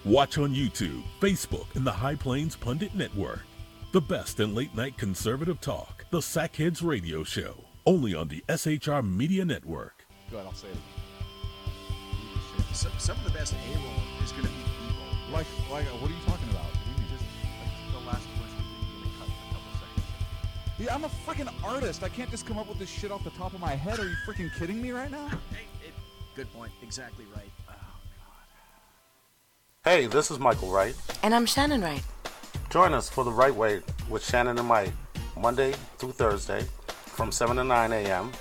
Watch on YouTube, Facebook, and the High Plains Pundit Network. The best in late-night conservative talk, the Sackheads Radio Show, only on the SHR Media Network. Go ahead, I'll say it. Some of the best A-roll is going to be B-roll. Like, what are you talking about? Just the last question that you cut a couple seconds. Yeah, I'm a freaking artist. I can't just come up with this shit off the top of my head. Are you freaking kidding me right now? Good point. Exactly right. Hey, this is Michael Wright. And I'm Shannon Wright. Join us for The Right Way with Shannon and Mike, Monday through Thursday from 7 to 9 a.m.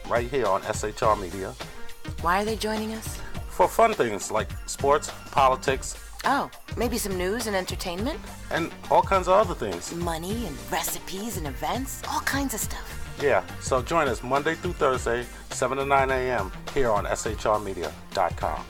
right here on SHR Media. Why are they joining us? For fun things like sports, politics. Oh, maybe some news and entertainment? And all kinds of other things. Money and recipes and events, all kinds of stuff. Yeah, so join us Monday through Thursday, 7 to 9 a.m. here on shrmedia.com.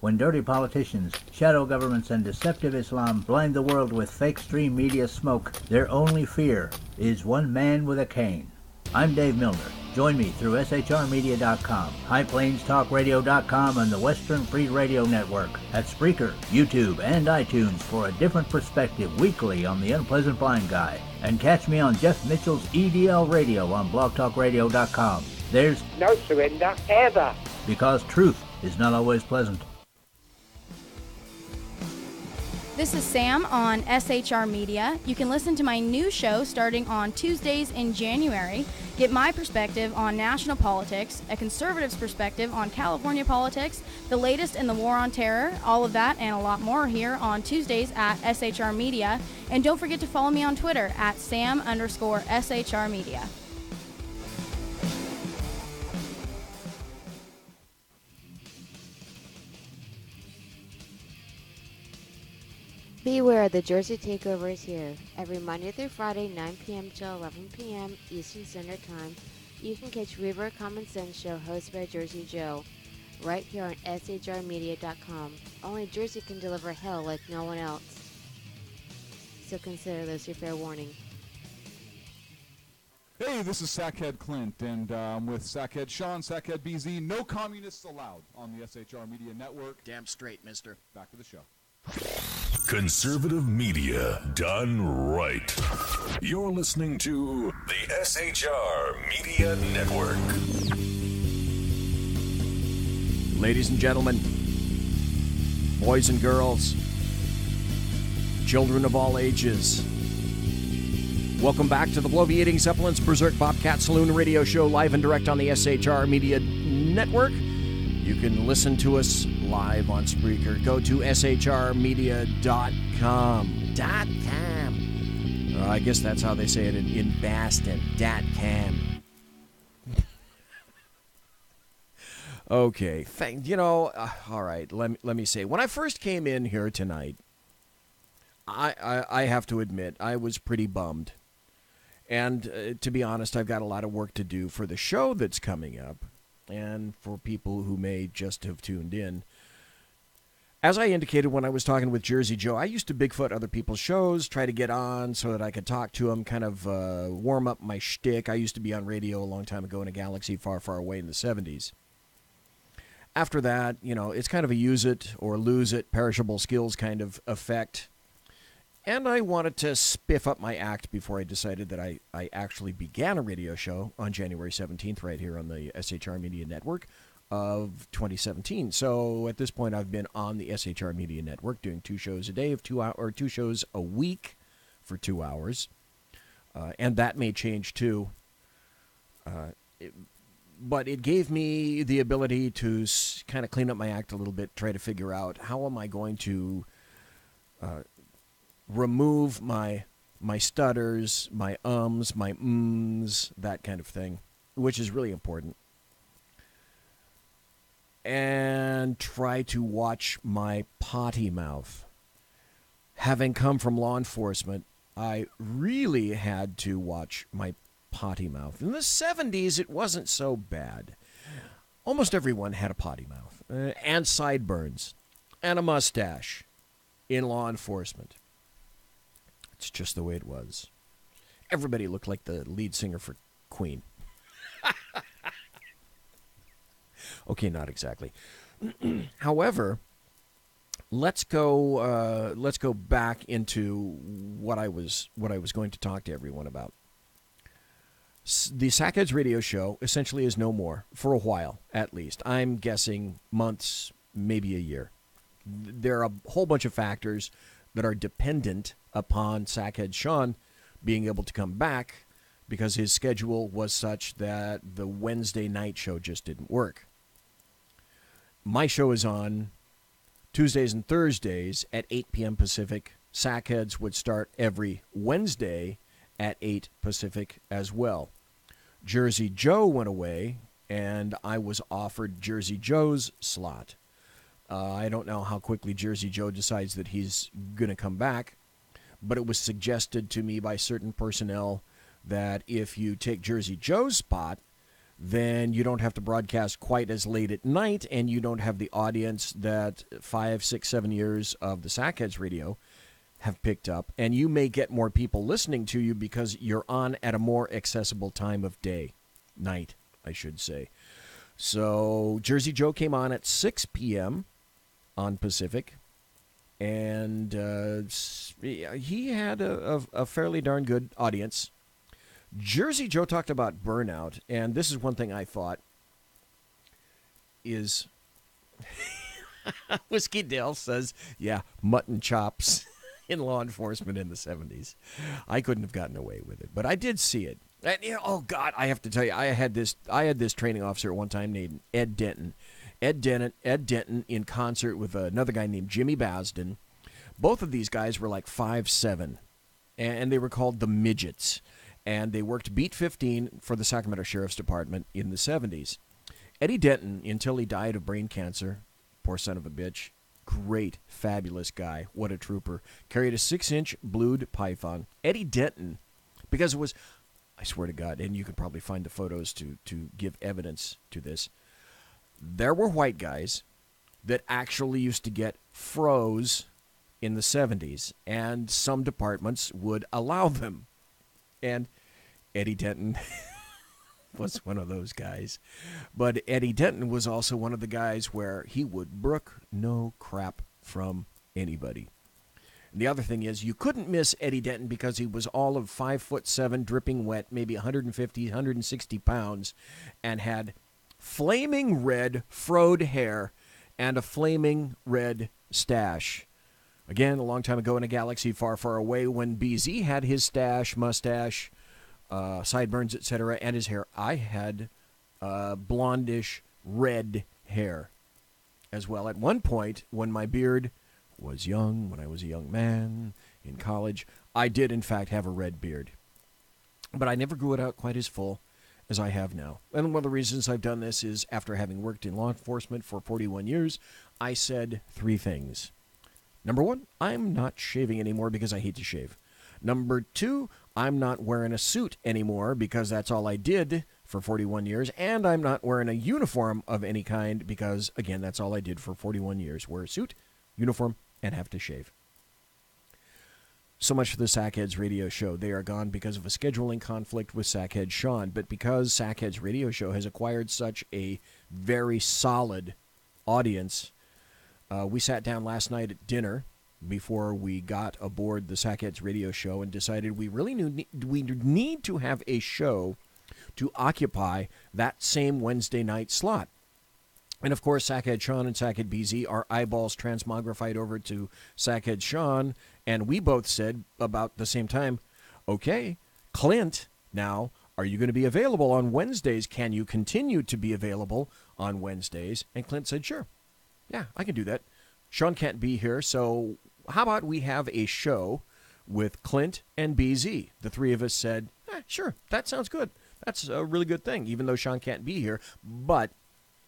When dirty politicians, shadow governments, and deceptive Islam blind the world with fake stream media smoke, their only fear is one man with a cane. I'm Dave Milner. Join me through shrmedia.com, highplainstalkradio.com, and the Western Free Radio Network at Spreaker, YouTube, and iTunes for a different perspective weekly on the Unpleasant Blind Guy. And catch me on Jeff Mitchell's EDL Radio on blogtalkradio.com. There's no surrender ever. Because truth is not always pleasant. This is Sam on SHR Media. You can listen to my new show starting on Tuesdays in January. Get my perspective on national politics, a conservative's perspective on California politics, the latest in the war on terror, all of that and a lot more here on Tuesdays at SHR Media. And don't forget to follow me on Twitter at Sam_SHR Media. Beware, the Jersey Takeover is here. Every Monday through Friday, 9 p.m. till 11 p.m. Eastern Standard Time, you can catch Reaver of Common Sense show hosted by Jersey Joe, right here on shrmedia.com. Only Jersey can deliver hell like no one else. So consider this your fair warning. Hey, this is Sackhead Clint, and with Sackhead Sean, Sackhead BZ. No communists allowed on the SHR Media Network. Damn straight, mister. Back to the show. Conservative media done right. You're listening to the SHR Media Network. Ladies and gentlemen, boys and girls, children of all ages, welcome back to the Bloviating Zeppelins Berserk Bobcat Saloon radio show, live and direct on the SHR Media Network. You can listen to us live on Spreaker. Go to shrmedia.com. .com. I guess that's how they say it in Boston. .com. Okay, all right, let me say, when I first came in here tonight, I have to admit, I was pretty bummed. And to be honest, I've got a lot of work to do for the show that's coming up, and for people who may just have tuned in. As I indicated when I was talking with Jersey Joe, I used to Bigfoot other people's shows, try to get on so that I could talk to them, kind of warm up my shtick. I used to be on radio a long time ago in a galaxy far, far away in the 70s. After that, it's kind of a use it or lose it, perishable skills kind of effect. And I wanted to spiff up my act before I decided that I actually began a radio show on January 17th right here on the SHR Media Network of 2017. So at this point, I've been on the SHR Media Network doing 2 shows a day of 2 hours, or 2 shows a week for 2 hours. And that may change too. But it gave me the ability to kind of clean up my act a little bit, try to figure out how am I going to remove my stutters, my ums, my ms, that kind of thing, which is really important. And try to watch my potty mouth. Having come from law enforcement, I really had to watch my potty mouth. In the 70s, it wasn't so bad. Almost everyone had a potty mouth, and sideburns, and a mustache in law enforcement. It's just the way it was. Everybody looked like the lead singer for Queen. Okay, not exactly. However, let's go back into what I was going to talk to everyone about. The Sackheads radio show essentially is no more for a while, at least. I'm guessing months, maybe a year. There are a whole bunch of factors that are dependent upon Sackhead Sean being able to come back because his schedule was such that the Wednesday night show just didn't work. My show is on Tuesdays and Thursdays at 8 p.m. Pacific. Sackheads would start every Wednesday at 8 Pacific as well. Jersey Joe went away, and I was offered Jersey Joe's slot. I don't know how quickly Jersey Joe decides that he's going to come back, but it was suggested to me by certain personnel that if you take Jersey Joe's spot, then you don't have to broadcast quite as late at night, and you don't have the audience that 5, 6, 7 years of the Sackheads radio have picked up, and you may get more people listening to you because you're on at a more accessible time of day, night, I should say. So Jersey Joe came on at 6 p.m. on Pacific, and he had a fairly darn good audience. Jersey Joe talked about burnout, and this is one thing I thought is Whiskey Dale says, yeah, mutton chops in law enforcement in the 70s. I couldn't have gotten away with it, but I did see it. And, oh God, I have to tell you, I had this training officer at one time named Ed Denton. Ed Denton in concert with another guy named Jimmy Basden. Both of these guys were like 5'7", and they were called the Midgets. And they worked Beat 15 for the Sacramento Sheriff's Department in the 70s. Eddie Denton, until he died of brain cancer, poor son of a bitch, great, fabulous guy. What a trooper. Carried a 6-inch blued python. Eddie Denton, because it was, I swear to God, and you can probably find the photos to give evidence to this, there were white guys that actually used to get froze in the 70s, and some departments would allow them. And Eddie Denton was one of those guys. But Eddie Denton was also one of the guys where he would brook no crap from anybody. And the other thing is, you couldn't miss Eddie Denton because he was all of 5'7", dripping wet, maybe 150, 160 pounds, and had flaming red froed hair and a flaming red stash. Again, a long time ago in a galaxy far, far away, when BZ had his stash, mustache, sideburns, etc., and his hair, I had blondish red hair as well. At one point, when my beard was young, when I was a young man in college, I did, in fact, have a red beard. But I never grew it out quite as full as I have now. And one of the reasons I've done this is, after having worked in law enforcement for 41 years, I said 3 things. Number 1, I'm not shaving anymore because I hate to shave. Number 2, I'm not wearing a suit anymore because that's all I did for 41 years. And I'm not wearing a uniform of any kind because, again, that's all I did for 41 years. Wear a suit, uniform, and have to shave. So much for the Sackheads radio show. They are gone because of a scheduling conflict with Sackhead Sean. But because Sackheads radio show has acquired such a very solid audience, we sat down last night at dinner before we got aboard the Sackheads radio show and decided we really need to have a show to occupy that same Wednesday night slot. And of course, Sackhead Sean and Sackhead BZ, our eyeballs transmogrified over to Sackhead Sean, and we both said about the same time, okay, Clint, now, are you going to be available on Wednesdays? Can you continue to be available on Wednesdays? And Clint said, sure. Yeah, I can do that. Sean can't be here, so how about we have a show with Clint and BZ? The 3 of us said, sure, that sounds good. That's a really good thing, even though Sean can't be here. But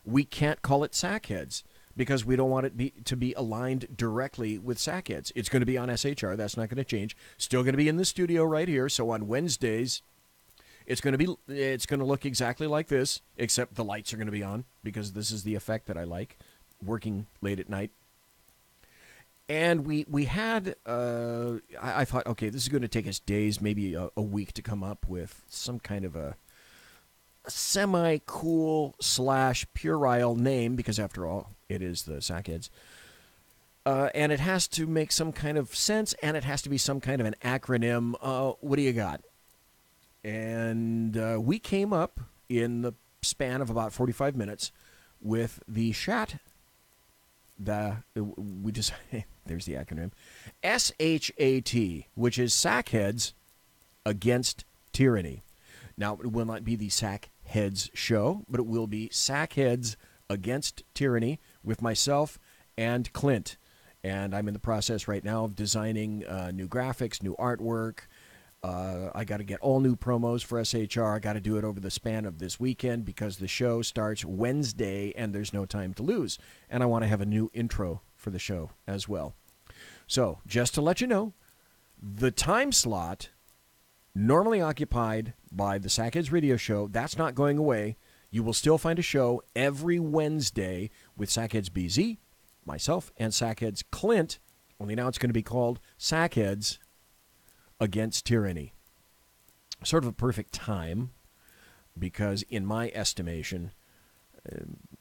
we can't call it Sackheads because we don't want it to be aligned directly with Sackheads. It's going to be on SHR. That's not going to change. Still going to be in the studio right here. So on Wednesdays, it's going to look exactly like this, except the lights are going to be on because this is the effect that I like, working late at night. And we had, I thought, okay, this is going to take us days, maybe a week to come up with some kind of a semi-cool / puerile name, because after all, it is the Sackheads. And it has to make some kind of sense, and it has to be some kind of an acronym. What do you got? And we came up in the span of about 45 minutes with the SHAT. We just there's the acronym, SHAT, which is Sackheads Against Tyranny. Now, it will not be the Sackheads show, but it will be Sackheads Against Tyranny with myself and Clint. And I'm in the process right now of designing new graphics, new artwork. I got to get all new promos for SHR. I got to do it over the span of this weekend because the show starts Wednesday and there's no time to lose. And I want to have a new intro for the show as well. So, just to let you know, the time slot normally occupied by the Sackheads radio show, that's not going away. You will still find a show every Wednesday with Sackheads BZ, myself, and Sackheads Clint, only now it's going to be called Sackheads Against Tyranny. Sort of a perfect time because, in my estimation,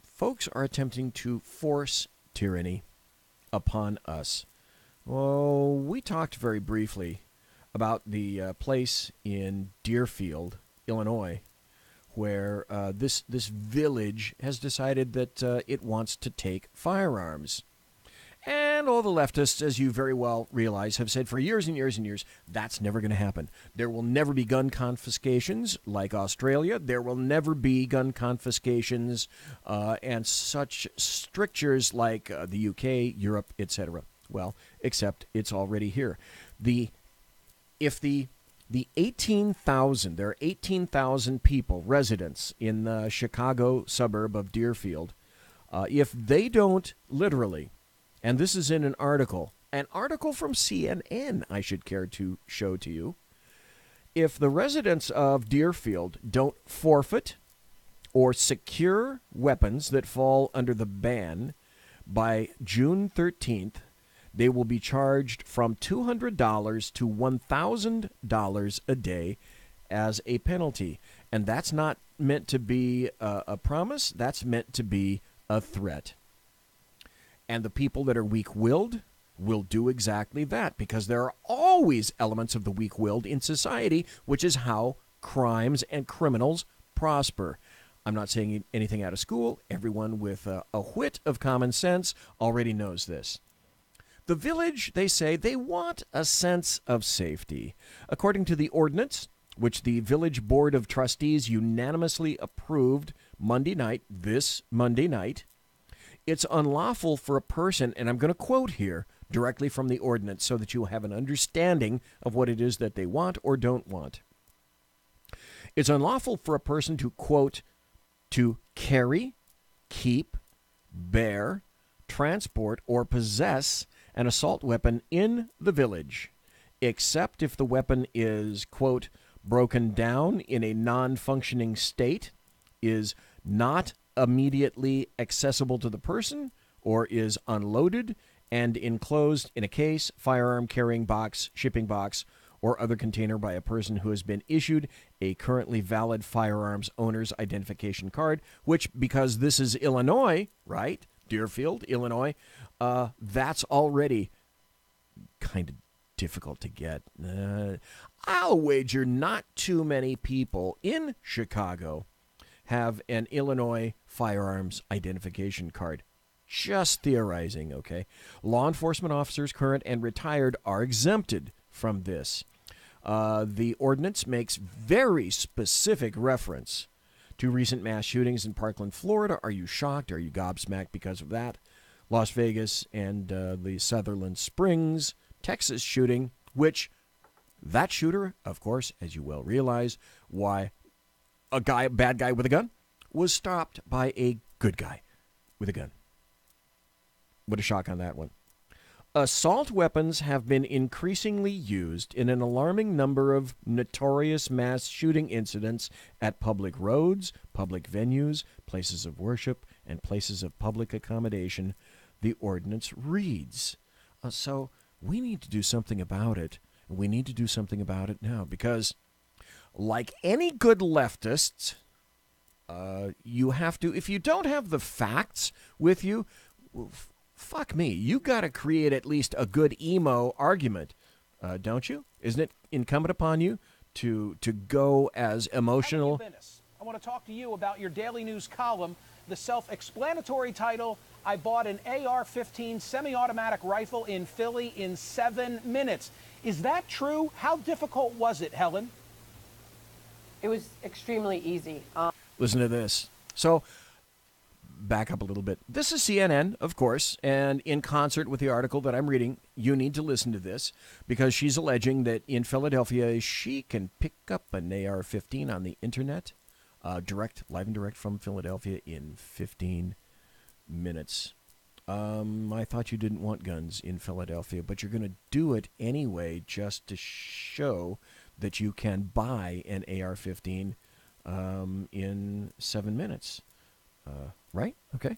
folks are attempting to force tyranny upon us. Well, we talked very briefly about the place in Deerfield, Illinois, where this village has decided that it wants to take firearms. And all the leftists, as you very well realize, have said for years and years and years, that's never going to happen. There will never be gun confiscations like Australia. There will never be gun confiscations and such strictures like the UK, Europe, etc. Well, except it's already here. If the 18,000, there are 18,000 people, residents in the Chicago suburb of Deerfield, if they don't literally And this is in an article from CNN, I should care to show to you. If the residents of Deerfield don't forfeit or secure weapons that fall under the ban by June 13th, they will be charged from $200 to $1,000 a day as a penalty. And that's not meant to be a promise. That's meant to be a threat. And the people that are weak-willed will do exactly that, because there are always elements of the weak-willed in society, which is how crimes and criminals prosper. I'm not saying anything out of school. Everyone with a whit of common sense already knows this. The village, they say, they want a sense of safety. According to the ordinance, which the Village Board of Trustees unanimously approved this Monday night, it's unlawful for a person, and I'm going to quote here directly from the ordinance so that you'll have an understanding of what it is that they want or don't want. It's unlawful for a person to, quote, to carry, keep, bear, transport, or possess an assault weapon in the village, except if the weapon is, quote, broken down in a non-functioning state, is not immediately accessible to the person, or is unloaded and enclosed in a case, firearm carrying box, shipping box, or other container by a person who has been issued a currently valid firearms owner's identification card, which, because this is Illinois, right? Deerfield, Illinois, that's already kind of difficult to get. I'll wager not too many people in Chicago have an Illinois firearms identification card. Just theorizing, okay? Law enforcement officers, current and retired, are exempted from this. The ordinance makes very specific reference to recent mass shootings in Parkland, Florida. Are you shocked? Are you gobsmacked because of that? Las Vegas and the Sutherland Springs, Texas shooting, which that shooter, of course, as you well realize, why a bad guy with a gun, was stopped by a good guy with a gun. What a shock on that one. Assault weapons have been increasingly used in an alarming number of notorious mass shooting incidents at public roads, public venues, places of worship, and places of public accommodation, the ordinance reads. So we need to do something about it. We need to do something about it now, because like any good leftists, you have to, if you don't have the facts with you, fuck me, you got to create at least a good emo argument, don't you? Isn't it incumbent upon you to go as emotional? I want to talk to you about your daily news column, the self-explanatory title, I bought an AR-15 semi-automatic rifle in Philly in 7 minutes. Is that true? How difficult was it, Helen? It was extremely easy. Listen to this. So, back up a little bit. This is CNN, of course, and in concert with the article that I'm reading, you need to listen to this, because she's alleging that in Philadelphia, she can pick up an AR-15 on the internet, live and direct from Philadelphia in 15 minutes. I thought you didn't want guns in Philadelphia, but you're going to do it anyway just to show that you can buy an AR-15 in 7 minutes. Right? Okay.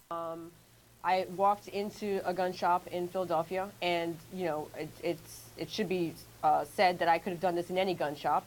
I walked into a gun shop in Philadelphia, and you know, it should be said that I could have done this in any gun shop.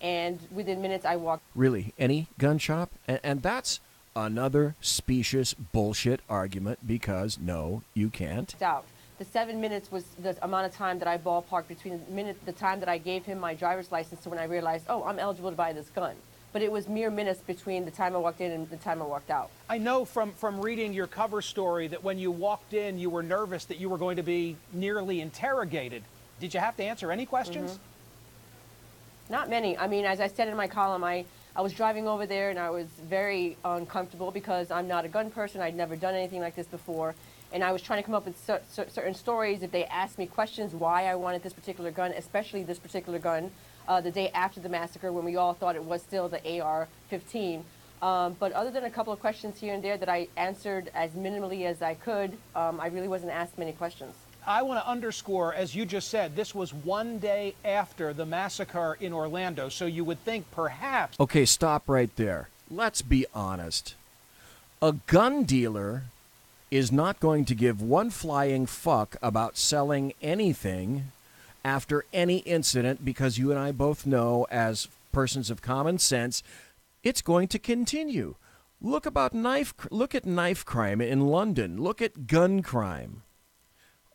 And within minutes, I walked. Really, any gun shop, and that's another specious bullshit argument, because no, you can't. Out. The 7 minutes was the amount of time that I ballparked between the time that I gave him my driver's license to when I realized, oh, I'm eligible to buy this gun. But it was mere minutes between the time I walked in and the time I walked out. I know from reading your cover story that when you walked in, you were nervous that you were going to be nearly interrogated. Did you have to answer any questions? Mm-hmm. Not many. I mean, as I said in my column, I was driving over there and I was very uncomfortable because I'm not a gun person. I'd never done anything like this before. And I was trying to come up with certain stories if they asked me questions why I wanted this particular gun, especially this particular gun, the day after the massacre when we all thought it was still the AR-15. But other than a couple of questions here and there that I answered as minimally as I could, I really wasn't asked many questions. I want to underscore, as you just said, this was one day after the massacre in Orlando, so you would think perhaps... Okay, stop right there. Let's be honest. A gun dealer is not going to give one flying fuck about selling anything after any incident, because you and I both know, as persons of common sense, it's going to continue. Look at knife crime in London. Look at gun crime.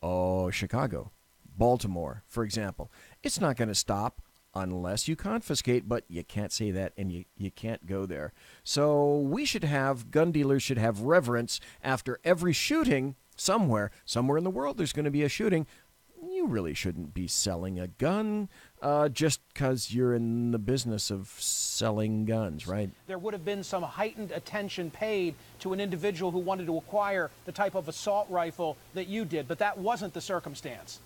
Oh, Chicago, Baltimore, for example. It's not going to stop unless you confiscate, but you can't say that, and you can't go there. So gun dealers should have reverence after every shooting somewhere in the world. There's going to be a shooting. You really shouldn't be selling a gun just because you're in the business of selling guns, right? There would have been some heightened attention paid to an individual who wanted to acquire the type of assault rifle that you did, but that wasn't the circumstance.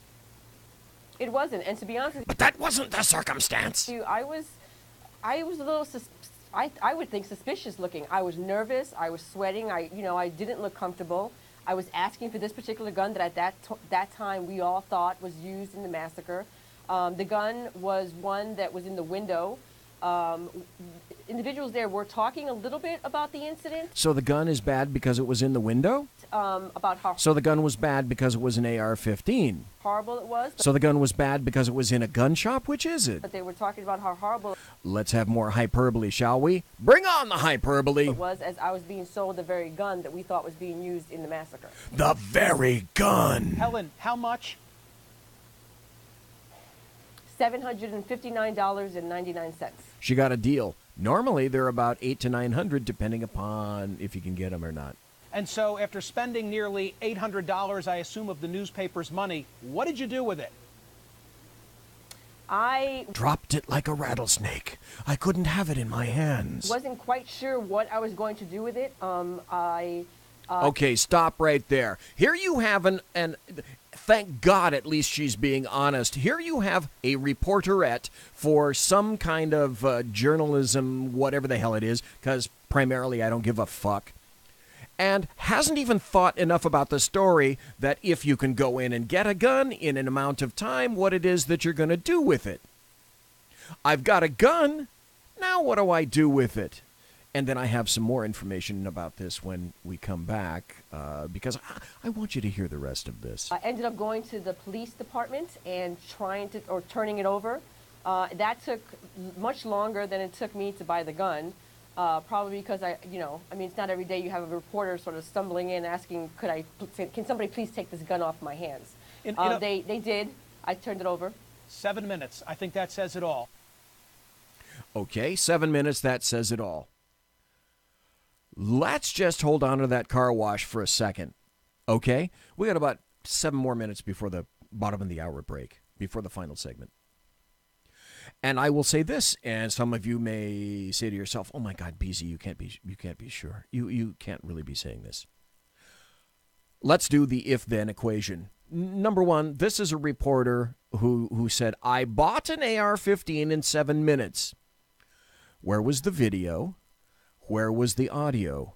It wasn't, and to be honest with you... But that wasn't the circumstance! I was a little, I would think, suspicious looking. I was nervous, I was sweating, I didn't look comfortable. I was asking for this particular gun that at that time we all thought was used in the massacre. The gun was one that was in the window. Individuals there were talking a little bit about the incident. So the gun is bad because it was in the window? About how... So the gun was bad because it was an AR-15? Horrible it was. So the gun was bad because it was in a gun shop? Which is it? But they were talking about how horrible... Let's have more hyperbole, shall we? Bring on the hyperbole! It was, as I was being sold the very gun that we thought was being used in the massacre. The very gun! Helen, how much? $759.99. She got a deal. Normally, they're about $800 to $900, depending upon if you can get them or not. And so, after spending nearly $800, I assume, of the newspaper's money, what did you do with it? I dropped it like a rattlesnake. I couldn't have it in my hands. Wasn't quite sure what I was going to do with it. Okay, stop right there. Here you have thank God at least she's being honest. Here you have a reporterette for some kind of journalism, whatever the hell it is, because primarily I don't give a fuck, and hasn't even thought enough about the story that if you can go in and get a gun in an amount of time, what it is that you're going to do with it. I've got a gun. Now what do I do with it? And then I have some more information about this when we come back, because I want you to hear the rest of this. I ended up going to the police department and turning it over. That took much longer than it took me to buy the gun, probably because it's not every day you have a reporter sort of stumbling in asking, can somebody please take this gun off my hands? They did. I turned it over. 7 minutes. I think that says it all. Okay, 7 minutes, that says it all. Let's just hold on to that car wash for a second, okay? We got about 7 more minutes before the bottom of the hour break, before the final segment. And I will say this, and some of you may say to yourself, "Oh my God, BZ, you can't be sure. You can't really be saying this." Let's do the if-then equation. Number one, this is a reporter who said, "I bought an AR-15 in 7 minutes." Where was the video? Where was the audio?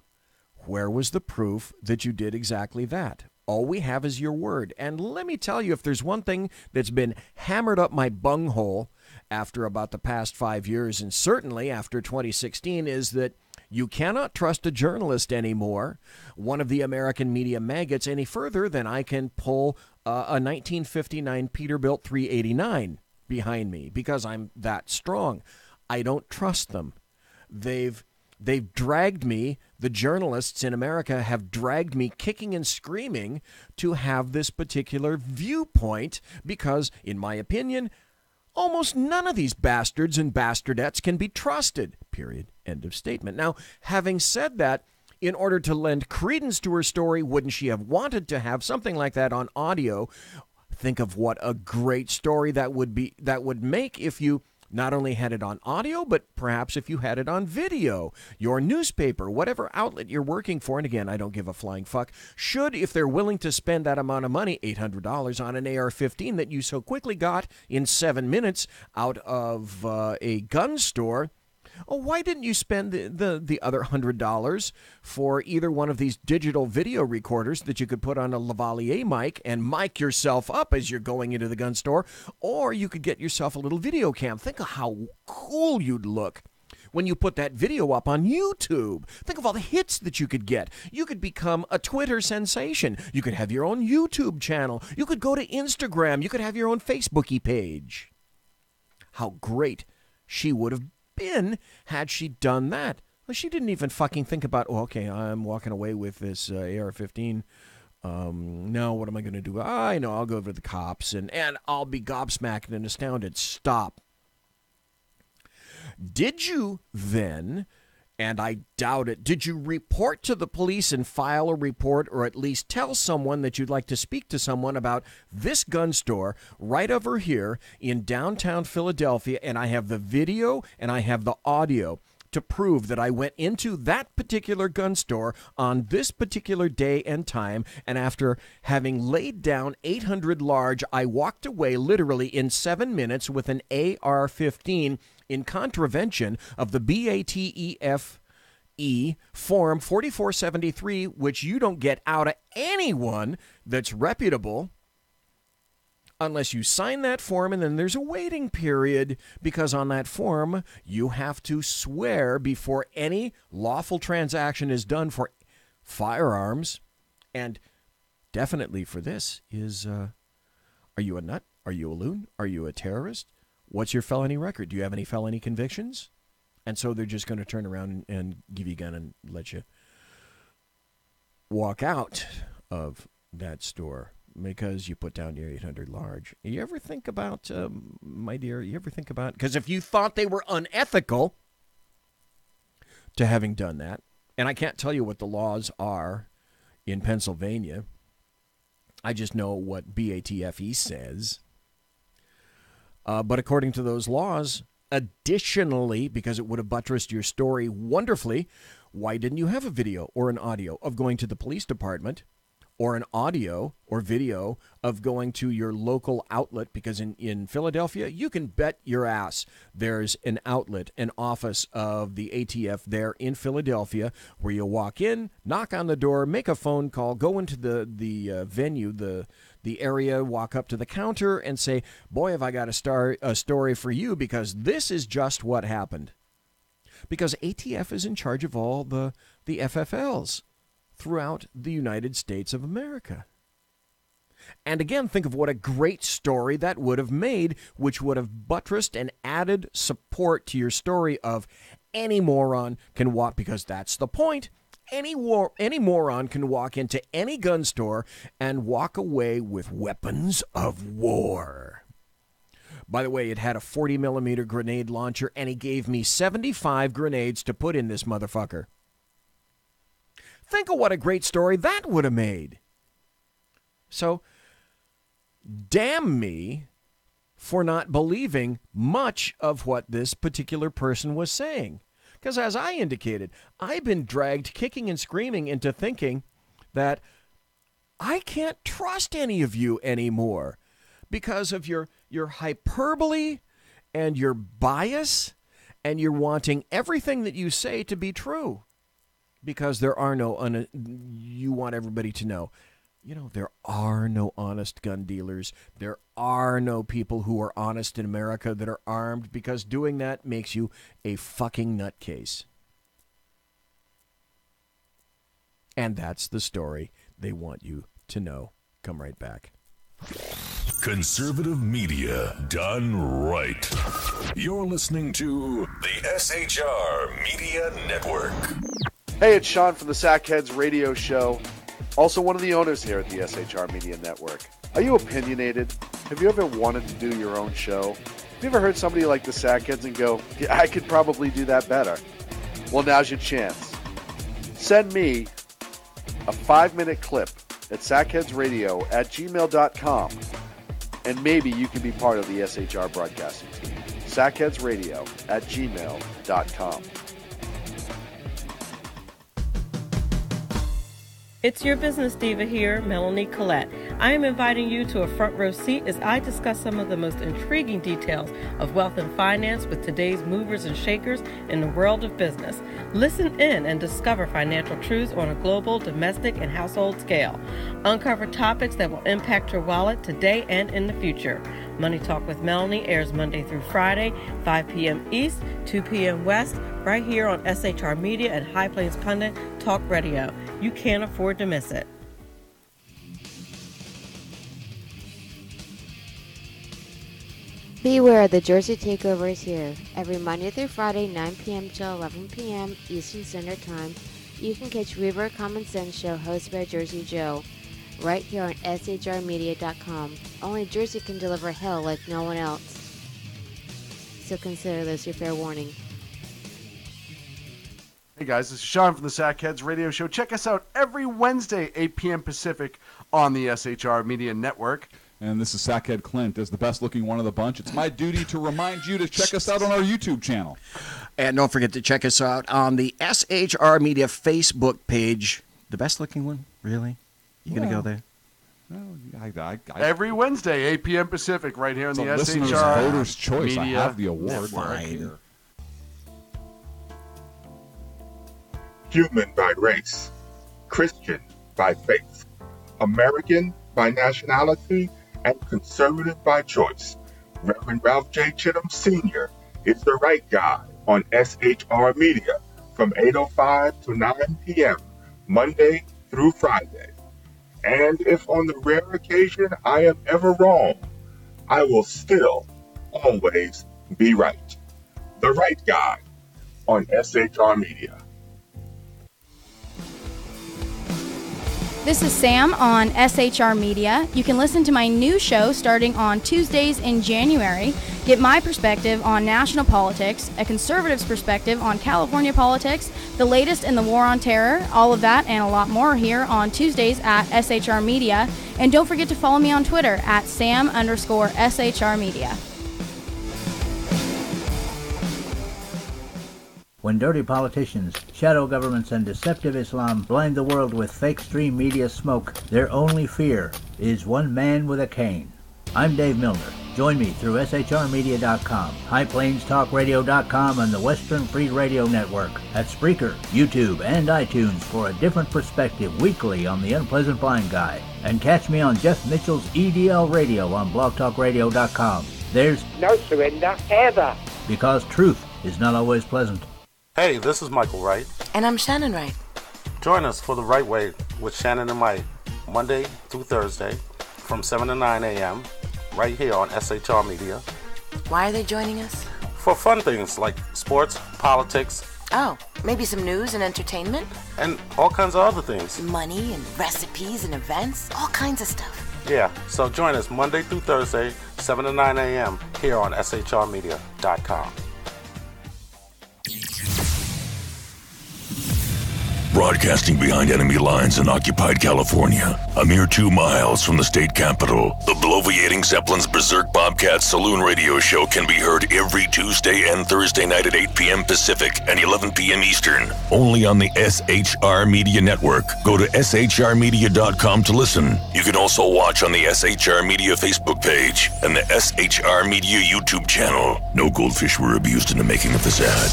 Where was the proof that you did exactly that? All we have is your word. And let me tell you, if there's one thing that's been hammered up my bunghole after about the past 5 years, and certainly after 2016, is that you cannot trust a journalist anymore, one of the American media maggots, any further than I can pull a 1959 Peterbilt 389 behind me, because I'm that strong. I don't trust them. They've dragged me, the journalists in America have dragged me kicking and screaming to have this particular viewpoint because, in my opinion, almost none of these bastards and bastardettes can be trusted. Period. End of statement. Now, having said that, in order to lend credence to her story, wouldn't she have wanted to have something like that on audio? Think of what a great story that would make if you not only had it on audio, but perhaps if you had it on video. Your newspaper, whatever outlet you're working for, and again, I don't give a flying fuck, should, if they're willing to spend that amount of money, $800 on an AR-15 that you so quickly got in 7 minutes out of a gun store, Oh, why didn't you spend the other $100 for either one of these digital video recorders that you could put on a lavalier mic and mic yourself up as you're going into the gun store, or you could get yourself a little video cam. Think of how cool you'd look when you put that video up on YouTube. Think of all the hits that you could get. You could become a Twitter sensation. You could have your own YouTube channel. You could go to Instagram. You could have your own Facebooky page. How great she would have been had she done that. Well, she didn't even fucking think about, oh, okay, I'm walking away with this AR-15. No, what am I going to do? I know, I'll go over to the cops and I'll be gobsmacked and astounded. Stop. Did you then, and I doubt it, did you report to the police and file a report, or at least tell someone that you'd like to speak to someone about this gun store right over here in downtown Philadelphia, and I have the video and I have the audio to prove that I went into that particular gun store on this particular day and time, and after having laid down 800 large, I walked away literally in 7 minutes with an AR-15 in contravention of the BATEF Form 4473, which you don't get out of anyone that's reputable unless you sign that form, and then there's a waiting period, because on that form you have to swear before any lawful transaction is done for firearms, and definitely for this is, are you a nut? Are you a loon? Are you a terrorist? What's your felony record? Do you have any felony convictions? And so they're just going to turn around and give you a gun and let you walk out of that store because you put down your 800 large. You ever think about, my dear, because if you thought they were unethical to having done that, and I can't tell you what the laws are in Pennsylvania, I just know what BATFE says. But according to those laws, additionally, because it would have buttressed your story wonderfully, why didn't you have a video or an audio of going to the police department, or an audio or video of going to your local outlet? Because in Philadelphia, you can bet your ass there's an outlet, an office of the ATF there in Philadelphia, where you walk in, knock on the door, make a phone call, go into the venue, the area, walk up to the counter and say, boy, have I got a story for you, because this is just what happened. Because ATF is in charge of all the FFLs throughout the United States of America. And again, think of what a great story that would have made, which would have buttressed and added support to your story of any moron can walk, because that's the point. Any moron can walk into any gun store and walk away with weapons of war. By the way, it had a 40-millimeter grenade launcher, and he gave me 75 grenades to put in this motherfucker. Think of what a great story that would have made. So, damn me for not believing much of what this particular person was saying. Because as I indicated, I've been dragged kicking and screaming into thinking that I can't trust any of you anymore because of your hyperbole and your bias, and you're wanting everything that you say to be true. Because there are no, you want everybody to know, there are no honest gun dealers. There are no people who are honest in America that are armed, because doing that makes you a fucking nutcase. And that's the story they want you to know. Come right back. Conservative media done right. You're listening to the SHR Media Network. Hey, it's Sean from the Sackheads Radio Show, also one of the owners here at the SHR Media Network. Are you opinionated? Have you ever wanted to do your own show? Have you ever heard somebody like the Sackheads and go, yeah, I could probably do that better? Well, now's your chance. Send me a 5-minute clip at sackheadsradio@gmail.com, and maybe you can be part of the SHR broadcasting team. sackheadsradio@gmail.com. It's your business diva here, Melanie Collette. I am inviting you to a front row seat as I discuss some of the most intriguing details of wealth and finance with today's movers and shakers in the world of business. Listen in and discover financial truths on a global, domestic, and household scale. Uncover topics that will impact your wallet today and in the future. Money Talk with Melanie airs Monday through Friday, 5 p.m. East, 2 p.m. West, right here on SHR Media and High Plains Pundit Talk Radio. You can't afford to miss it. Beware, the Jersey Takeover is here. Every Monday through Friday, 9 p.m. till 11 p.m. Eastern Standard Time, you can catch Reaver of Common Sense show hosted by Jersey Joe, right here on shrmedia.com. Only Jersey can deliver hell like no one else. So consider this your fair warning. Hey guys, this is Sean from the Sackheads Radio Show. Check us out every Wednesday, 8 p.m. Pacific on the SHR Media Network. And this is Sackhead Clint. As the best-looking one of the bunch, it's my duty to remind you to check us out on our YouTube channel. And don't forget to check us out on the SHR Media Facebook page. The best-looking one? Really? You going to go there? No, Every Wednesday, 8 p.m. Pacific, right here on the listeners' SHR voters' choice. Media I have the award. Network. Human by race, Christian by faith, American by nationality, and conservative by choice. Reverend Ralph J. Chittum Sr. is the right guy on SHR Media from 8:05 to 9 p.m. Monday through Friday. And if on the rare occasion I am ever wrong, I will still always be right. The right guy on SHR Media. This is Sam on SHR Media. You can listen to my new show starting on Tuesdays in January. Get my perspective on national politics, a conservative's perspective on California politics, the latest in the war on terror, all of that and a lot more here on Tuesdays at SHR Media. And don't forget to follow me on Twitter at Sam_SHR Media. When dirty politicians, shadow governments, and deceptive Islam blind the world with fake stream media smoke, their only fear is one man with a cane. I'm Dave Milner. Join me through shrmedia.com, highplainstalkradio.com, and the Western Free Radio Network at Spreaker, YouTube, and iTunes for a different perspective weekly on the Unpleasant Blind Guy. And catch me on Jeff Mitchell's EDL Radio on blogtalkradio.com. There's no surrender ever. Because truth is not always pleasant. Hey, this is Michael Wright. And I'm Shannon Wright. Join us for The Right Way with Shannon and Mike, Monday through Thursday from 7 to 9 a.m. right here on SHR Media. Why are they joining us? For fun things like sports, politics. Oh, maybe some news and entertainment? And all kinds of other things. Money and recipes and events, all kinds of stuff. Yeah, so join us Monday through Thursday, 7 to 9 a.m. here on shrmedia.com. Broadcasting behind enemy lines in occupied California, a mere 2 miles from the state capital, the bloviating Zeppelin's Berserk Bobcat Saloon radio show can be heard every Tuesday and Thursday night at 8 p.m. Pacific and 11 p.m. Eastern, only on the SHR Media Network. Go to shrmedia.com to listen. You can also watch on the SHR Media Facebook page and the SHR Media YouTube channel. No goldfish were abused in the making of this ad.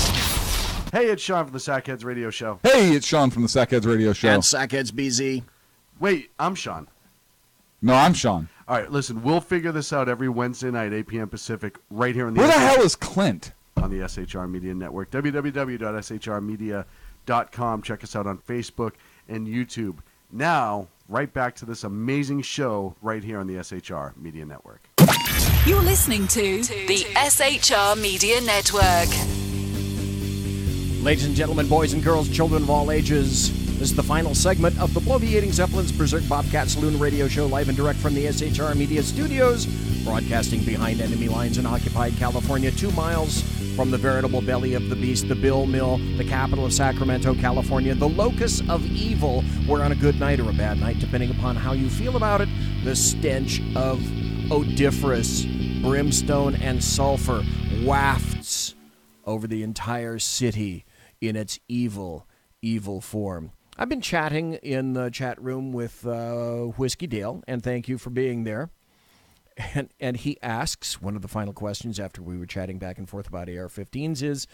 Hey, it's Sean from the Sackheads Radio Show. Hey, it's Sean from the Sackheads Radio Show. And Sackheads BZ. Wait, I'm Sean. No, I'm Sean. All right, listen, we'll figure this out every Wednesday night, 8 p.m. Pacific, right here on the Where the hell is Clint? On the SHR Media Network, www.shrmedia.com. Check us out on Facebook and YouTube. Now, right back to this amazing show right here on the SHR Media Network. You're listening to the SHR Media Network. Ladies and gentlemen, boys and girls, children of all ages, this is the final segment of the bloviating Zeppelin's Berserk Bobcat Saloon radio show, live and direct from the SHR Media Studios, broadcasting behind enemy lines in occupied California, 2 miles from the veritable belly of the beast, the Bill Mill, the capital of Sacramento, California, the locus of evil, where on a good night or a bad night, depending upon how you feel about it, the stench of odoriferous brimstone and sulfur wafts over the entire city in its evil, evil form. I've been chatting in the chat room with Whiskey Dale, and thank you for being there. And he asks, one of the final questions after we were chatting back and forth about AR-15s is,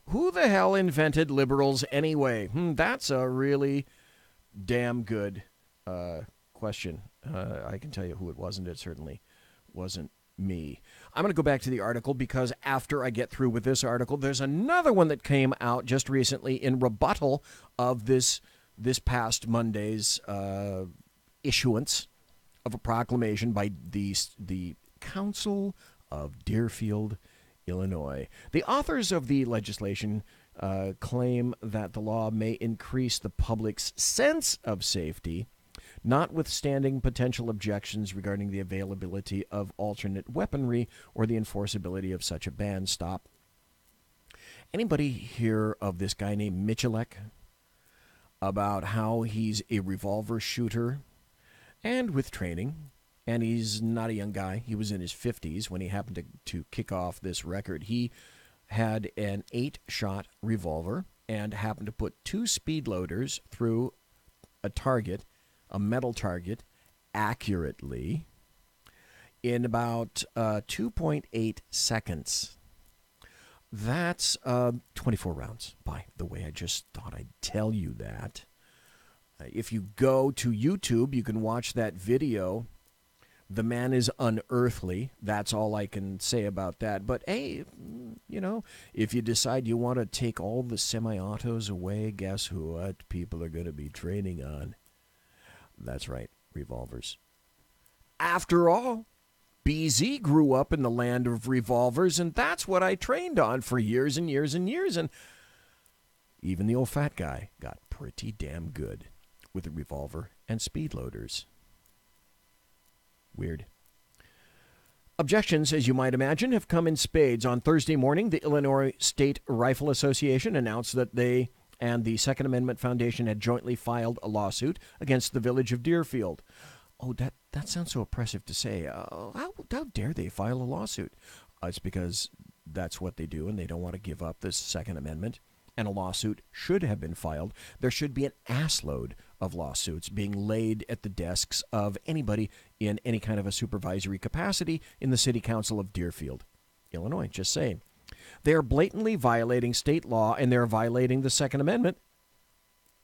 who the hell invented liberals anyway? That's a really damn good question. I can tell you who it wasn't. It certainly wasn't me. I'm going to go back to the article because after I get through with this article, there's another one that came out just recently in rebuttal of this past Monday's issuance of a proclamation by the Council of Deerfield, Illinois. The authors of the legislation claim that the law may increase the public's sense of safety, notwithstanding potential objections regarding the availability of alternate weaponry or the enforceability of such a ban. Stop. Anybody hear of this guy named Michalek? About how he's a revolver shooter and with training, and he's not a young guy. He was in his 50s when he happened to kick off this record. He had an 8-shot revolver and happened to put 2 speed loaders through a target, a metal target, accurately in about 2.8 seconds. That's 24 rounds, by the way. I just thought I'd tell you that. If you go to YouTube, you can watch that video. The man is unearthly. That's all I can say about that. But, hey, you know, if you decide you want to take all the semi-autos away, guess what people are going to be training on? That's right, revolvers. After all, BZ grew up in the land of revolvers, and that's what I trained on for years and years and years. And even the old fat guy got pretty damn good with a revolver and speed loaders. Weird. Objections, as you might imagine, have come in spades. On Thursday morning, the Illinois State Rifle Association announced that they and the Second Amendment Foundation had jointly filed a lawsuit against the village of Deerfield. Oh, that sounds so oppressive to say. How dare they file a lawsuit? It's because that's what they do, and they don't want to give up this Second Amendment. And a lawsuit should have been filed. There should be an assload of lawsuits being laid at the desks of anybody in any kind of a supervisory capacity in the City Council of Deerfield, Illinois. Just saying. They are blatantly violating state law, and they're violating the Second Amendment.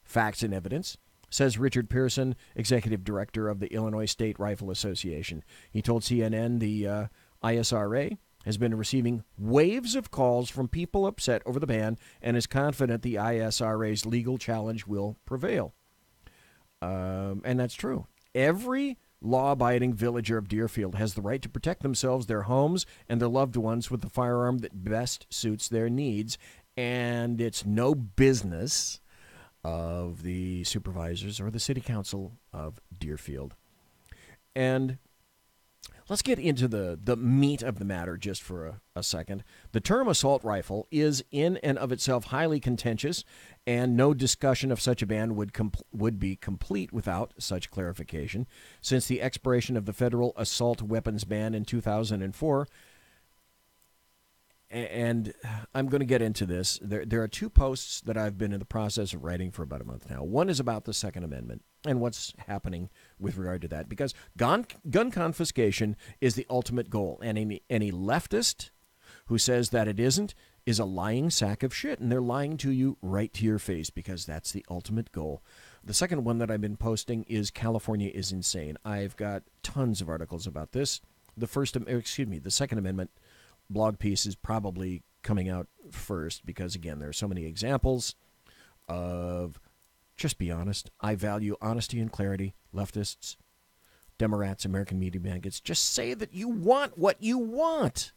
Facts and evidence, says Richard Pearson, executive director of the Illinois State Rifle Association. He told CNN the ISRA has been receiving waves of calls from people upset over the ban and is confident the ISRA's legal challenge will prevail. And that's true. Every law-abiding villager of Deerfield has the right to protect themselves, their homes, and their loved ones with the firearm that best suits their needs. And it's no business of the supervisors or the city council of Deerfield. And let's get into the meat of the matter just for a second. The term assault rifle is in and of itself highly contentious, and no discussion of such a ban would be complete without such clarification. Since the expiration of the federal assault weapons ban in 2004, and I'm going to get into this. There are 2 posts that I've been in the process of writing for about a month now. One is about the Second Amendment and what's happening with regard to that, because gun confiscation is the ultimate goal, and any leftist who says that it isn't is a lying sack of shit, and they're lying to you right to your face, because that's the ultimate goal. The second one that I've been posting is California is Insane. I've got tons of articles about this. The Second Amendment blog piece is probably coming out first because, again, there are so many examples of, just be honest, I value honesty and clarity. Leftists, Democrats, American media maggots, just say that you want what you want.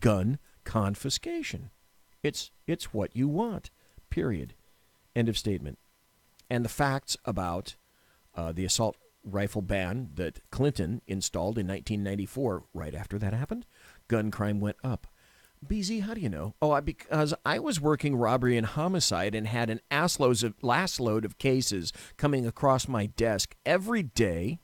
Gun confiscation. It's what you want, period. End of statement. And the facts about the assault rifle ban that Clinton installed in 1994, right after that happened, gun crime went up. BZ, how do you know? Oh, because I was working robbery and homicide and had an last load of cases coming across my desk every day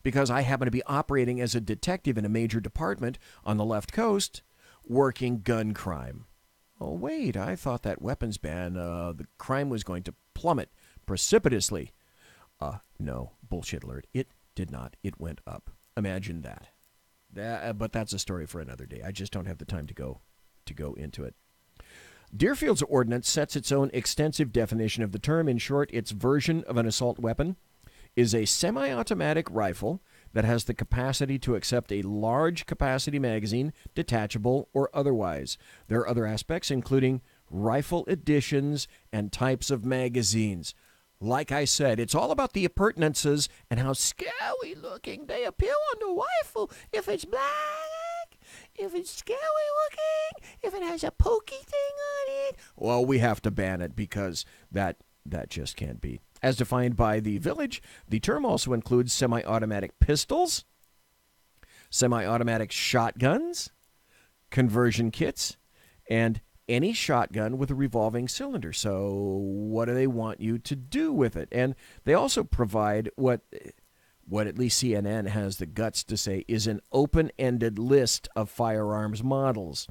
because I happen to be operating as a detective in a major department on the left coast working gun crime. oh, wait, I thought that weapons ban, the crime was going to plummet precipitously. No, bullshit alert. It did not. It went up. Imagine that. But that's a story for another day. I just don't have the time to go into it. Deerfield's ordinance sets its own extensive definition of the term. In short, its version of an assault weapon is a semi-automatic rifle that has the capacity to accept a large capacity magazine, detachable or otherwise. There are other aspects, including rifle additions and types of magazines. Like I said, it's all about the appurtenances and how scary looking they appear on the rifle. If it's black, if it's scary looking, if it has a pokey thing on it. Well, we have to ban it because that just can't be. As defined by the Village, the term also includes semi-automatic pistols, semi-automatic shotguns, conversion kits, and any shotgun with a revolving cylinder. So what do they want you to do with it? And they also provide what at least CNN has the guts to say is an open-ended list of firearms models.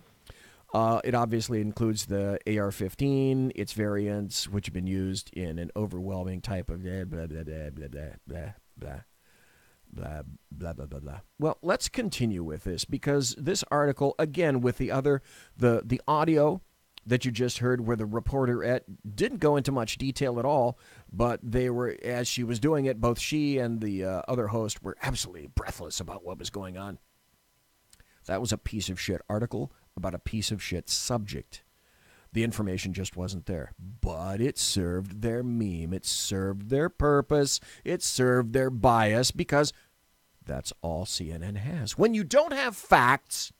It obviously includes the AR-15, its variants, which have been used in an overwhelming type of blah, blah, blah, blah, blah, blah, blah, blah, blah, blah, blah, blah. Well, let's continue with this, because this article, again, with the audio that you just heard where the reporter didn't go into much detail at all, but they were, as she was doing it, both she and the other host were absolutely breathless about what was going on. That was a piece of shit article about a piece of shit subject. The information just wasn't there. But it served their meme. It served their purpose. It served their bias, because that's all CNN has. When you don't have facts,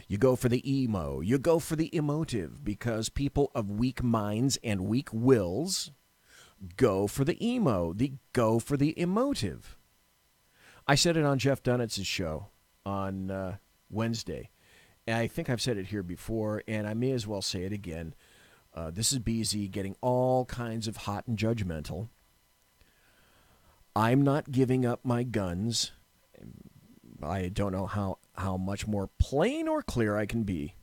you go for the emo. You go for the emotive, because people of weak minds and weak wills go for the emo. They go for the emotive. I said it on Jeff Dunnett's show on Wednesday. And I think I've said it here before, and I may as well say it again. This is BZ getting all kinds of hot and judgmental. I'm not giving up my guns. I don't know how much more plain or clear I can be.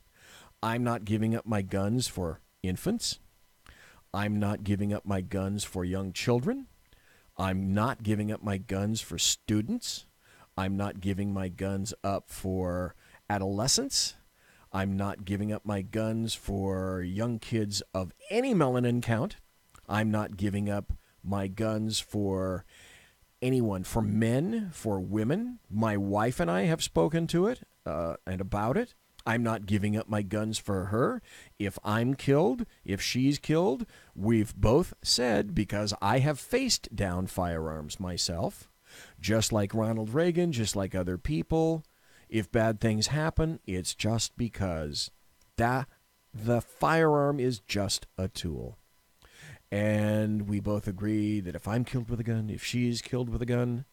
I'm not giving up my guns for infants. I'm not giving up my guns for young children. I'm not giving up my guns for students. I'm not giving my guns up for adolescents. I'm not giving up my guns for young kids of any melanin count. I'm not giving up my guns for anyone, for men, for women. My wife and I have spoken to it and about it. I'm not giving up my guns for her. If I'm killed, if she's killed, we've both said, because I have faced down firearms myself, just like Ronald Reagan, just like other people. If bad things happen, it's just because the firearm is just a tool. And we both agree that if I'm killed with a gun, if she's killed with a gun,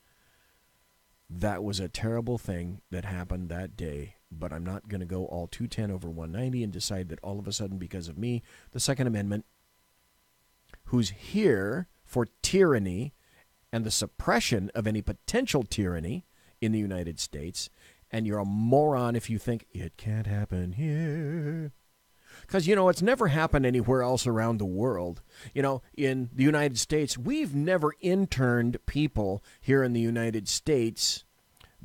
that was a terrible thing that happened that day. But I'm not going to go all 210 over 190 and decide that all of a sudden, because of me, the Second Amendment, who's here for tyranny and the suppression of any potential tyranny in the United States, and you're a moron if you think it can't happen here. Because, it's never happened anywhere else around the world. In the United States, we've never interned people here in the United States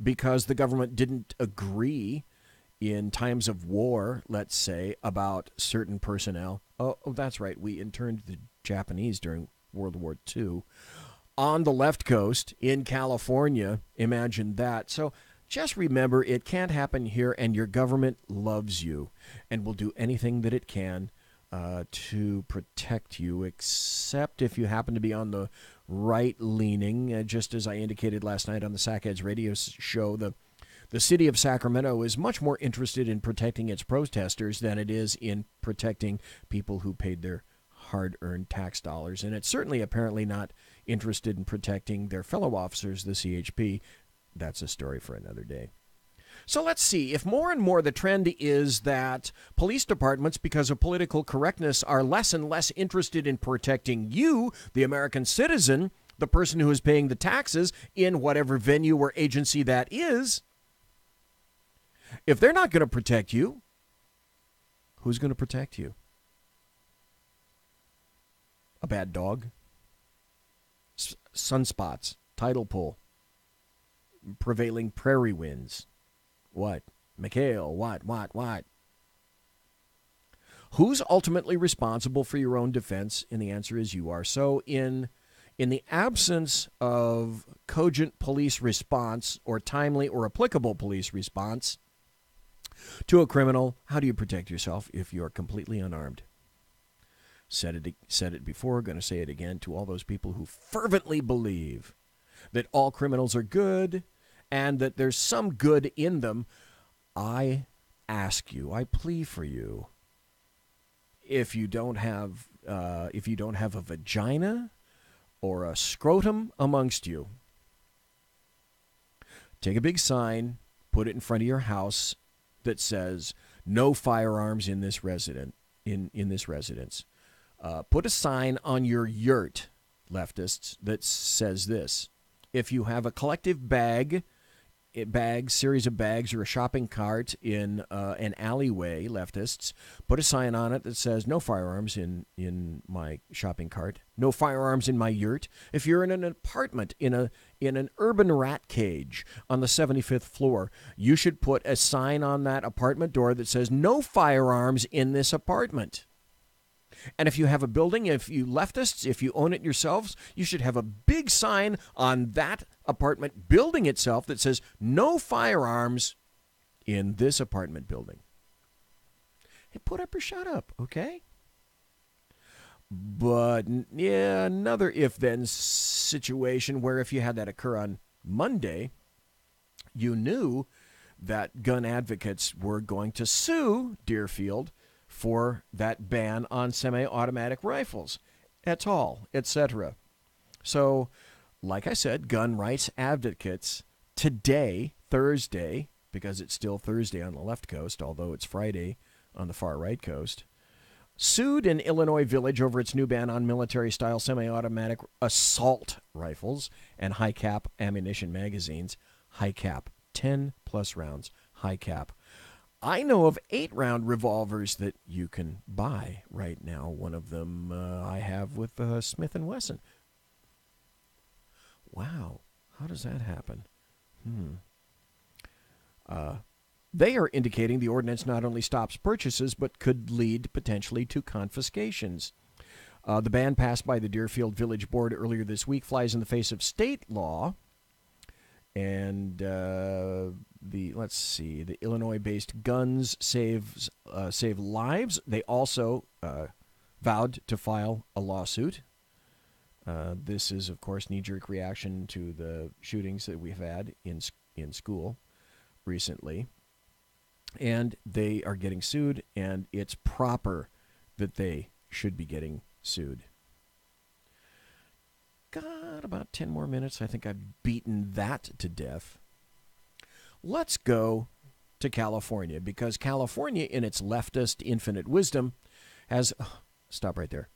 because the government didn't agree in times of war, let's say, about certain personnel. Oh, that's right. We interned the Japanese during World War II. On the left coast in California, imagine that. So just remember, it can't happen here, and your government loves you and will do anything that it can to protect you, except if you happen to be on the right-leaning. Just as I indicated last night on the Sackheads radio show, the city of Sacramento is much more interested in protecting its protesters than it is in protecting people who paid their hard-earned tax dollars. And it's certainly apparently not interested in protecting their fellow officers, the CHP. That's a story for another day. So let's see. If more and more the trend is that police departments, because of political correctness, are less and less interested in protecting you, the American citizen, the person who is paying the taxes in whatever venue or agency that is, if they're not going to protect you, Who's going to protect you? A bad dog? Sunspots, tidal pull, prevailing prairie winds. What? Mikhail, what? Who's ultimately responsible for your own defense? And the answer is you are. So in the absence of cogent police response or timely or applicable police response to a criminal, how do you protect yourself if you are completely unarmed? Said it before, going to say it again to all those people who fervently believe that all criminals are good and that there's some good in them. I ask you, I plead for you, if you don't have a vagina or a scrotum amongst you, take a big sign, put it in front of your house that says no firearms in this residence. Put a sign on your yurt, leftists, that says this: if you have a collective series of bags, or a shopping cart in an alleyway, leftists, put a sign on it that says no firearms in my shopping cart, no firearms in my yurt. If you're in an apartment in an urban rat cage on the 75th floor, you should put a sign on that apartment door that says no firearms in this apartment. And if you have a building, if you leftists, if you own it yourselves, you should have a big sign on that apartment building itself that says no firearms in this apartment building. Hey, put up or shut up, okay? But, yeah, another if-then situation where if you had that occur on Monday, you knew that gun advocates were going to sue Deerfield for that ban on semi-automatic rifles, et al., etc. So, like I said, gun rights advocates today, Thursday, because it's still Thursday on the left coast, although it's Friday on the far right coast, sued an Illinois village over its new ban on military-style semi-automatic assault rifles and high-cap ammunition magazines. High-cap, 10-plus rounds, high-cap. I know of 8-round revolvers that you can buy right now. One of them I have with Smith & Wesson. Wow, how does that happen? They are indicating the ordinance not only stops purchases, but could lead potentially to confiscations. The ban passed by the Deerfield Village Board earlier this week flies in the face of state law. And the Illinois-based Guns Save Lives. They also vowed to file a lawsuit. This is, of course, knee-jerk reaction to the shootings that we've had in school recently. And they are getting sued, and it's proper that they should be getting sued. Got about 10 more minutes. I think I've beaten that to death. Let's go to California, because California, in its leftist infinite wisdom, has... stop right there.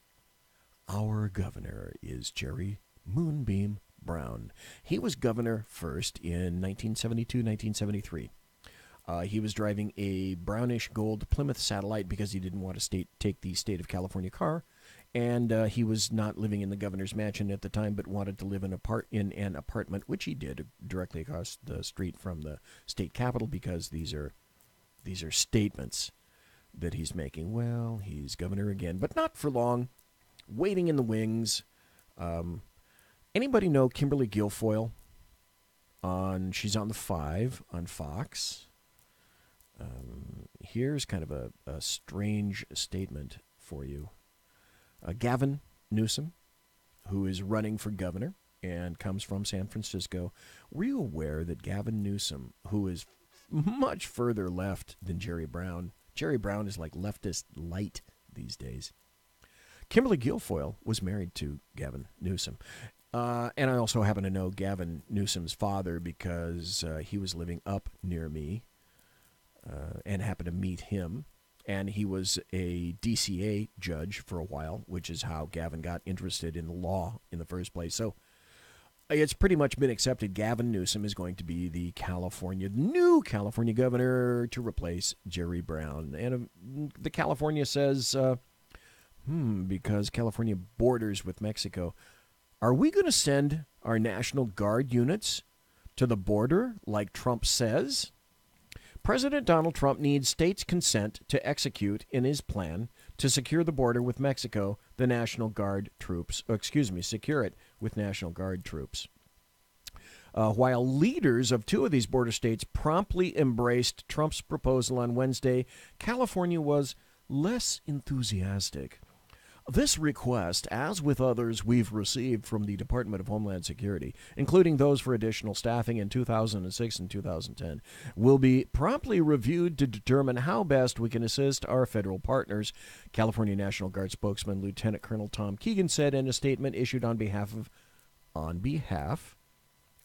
Our governor is Jerry Moonbeam Brown. He was governor first in 1972, 1973. He was driving a brownish gold Plymouth Satellite because he didn't want to take the state of California car. And he was not living in the governor's mansion at the time, but wanted to live in an apartment, which he did directly across the street from the state capitol, because these are statements that he's making. Well, he's governor again, but not for long. Waiting in the wings. Anybody know Kimberly Guilfoyle? She's on the 5 on Fox. Here's kind of a strange statement for you. Gavin Newsom, who is running for governor and comes from San Francisco. Were you aware that Gavin Newsom, who is much further left than Jerry Brown is like leftist light these days. Kimberly Guilfoyle was married to Gavin Newsom. And I also happen to know Gavin Newsom's father because he was living up near me and happened to meet him. And he was a DCA judge for a while, which is how Gavin got interested in the law in the first place. So It's pretty much been accepted. Gavin Newsom is going to be the new California governor to replace Jerry Brown. And the California says, because California borders with Mexico, are we going to send our National Guard units to the border like Trump says? President Donald Trump needs states' consent to execute in his plan to secure the border with Mexico, the National Guard troops, secure it with National Guard troops. While leaders of two of these border states promptly embraced Trump's proposal on Wednesday, California was less enthusiastic. This request, as with others we've received from the Department of Homeland Security, including those for additional staffing in 2006 and 2010, will be promptly reviewed to determine how best we can assist our federal partners, California National Guard spokesman Lieutenant Colonel Tom Keegan said in a statement issued on behalf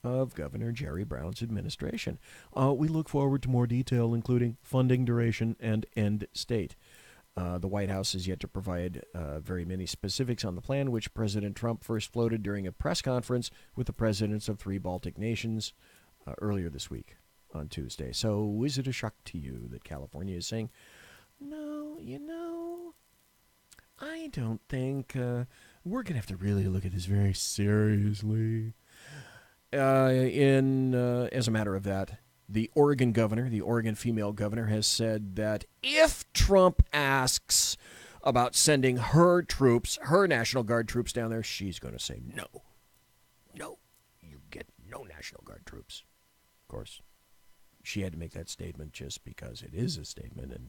of Governor Jerry Brown's administration. We look forward to more detail, including funding, duration, and end state. The White House is yet to provide very many specifics on the plan, which President Trump first floated during a press conference with the presidents of 3 Baltic nations earlier this week on Tuesday. So is it a shock to you that California is saying, no, I don't think we're going to have to really look at this very seriously? As a matter of that, the Oregon female governor, has said that if Trump asks about sending her troops, her National Guard troops down there, she's going to say no. No, you get no National Guard troops. Of course, she had to make that statement just because it is a statement, and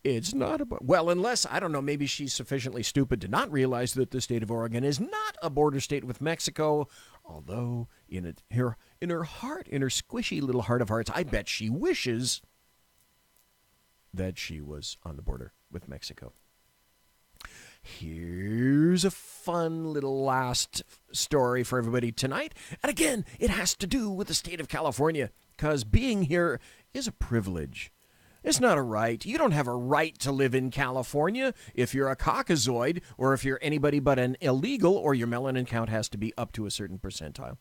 it's not about, well, unless, I don't know, maybe she's sufficiently stupid to not realize that the state of Oregon is not a border state with Mexico, although in her heart, in her squishy little heart of hearts, I bet she wishes that she was on the border with Mexico. Here's a fun little last story for everybody tonight. And again, it has to do with the state of California, because being here is a privilege. It's not a right. You don't have a right to live in California if you're a Caucasoid or if you're anybody but an illegal, or your melanin count has to be up to a certain percentile.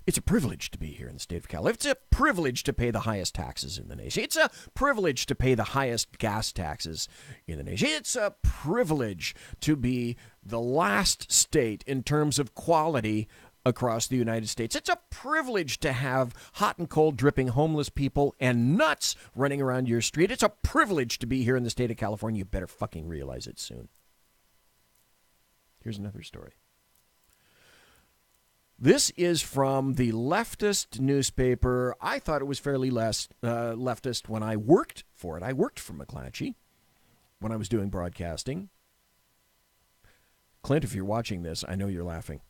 It's a privilege to be here in the state of California. It's a privilege to pay the highest taxes in the nation. It's a privilege to pay the highest gas taxes in the nation. It's a privilege to be the last state in terms of quality across the United States. It's a privilege to have hot and cold dripping homeless people and nuts running around your street. It's a privilege to be here in the state of California. You better fucking realize it soon. Here's another story. This is from the leftist newspaper. I thought it was fairly leftist when I worked for it. I worked for McClatchy when I was doing broadcasting. Clint, if you're watching this, I know you're laughing.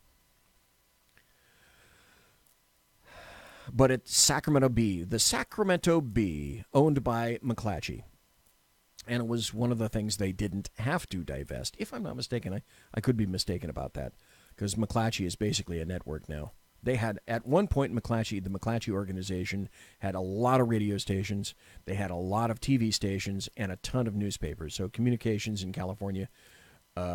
But it's Sacramento Bee, the Sacramento Bee, owned by McClatchy. And it was one of the things they didn't have to divest. If I'm not mistaken, I could be mistaken about that, because McClatchy is basically a network now. They had, at one point, the McClatchy organization had a lot of radio stations. They had a lot of TV stations and a ton of newspapers. So communications in California,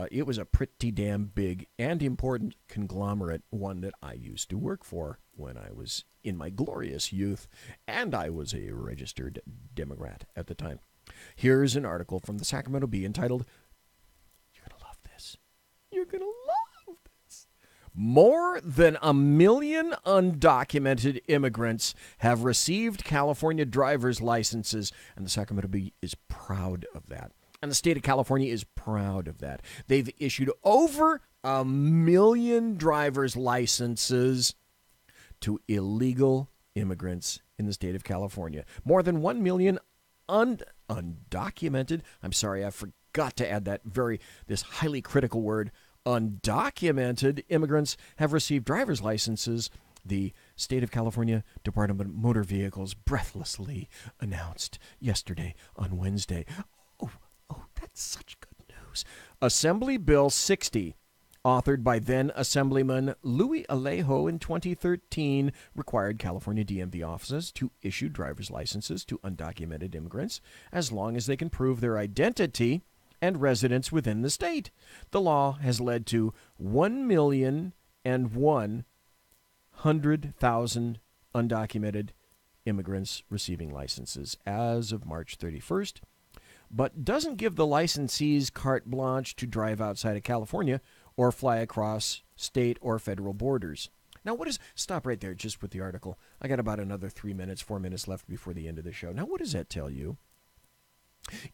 it was a pretty damn big and important conglomerate, one that I used to work for when I was in my glorious youth, and I was a registered Democrat at the time. Here's an article from the Sacramento Bee entitled, "You're going to love this. You're going to love this. More than 1 million undocumented immigrants have received California driver's licenses," and the Sacramento Bee is proud of that. And the state of California is proud of that. They've issued over 1 million driver's licenses to illegal immigrants in the state of California. More than 1 million undocumented, I'm sorry, I forgot to add this highly critical word, undocumented immigrants have received driver's licenses, the state of California Department of Motor Vehicles breathlessly announced yesterday on Wednesday. Oh, that's such good news. Assembly Bill 60, authored by then-Assemblyman Louis Alejo in 2013, required California DMV offices to issue driver's licenses to undocumented immigrants as long as they can prove their identity and residence within the state. The law has led to 1 million 101,000 undocumented immigrants receiving licenses as of March 31st, but doesn't give the licensees carte blanche to drive outside of California or fly across state or federal borders. Now, stop right there just with the article. I got about another 4 minutes left before the end of the show. Now, what does that tell you?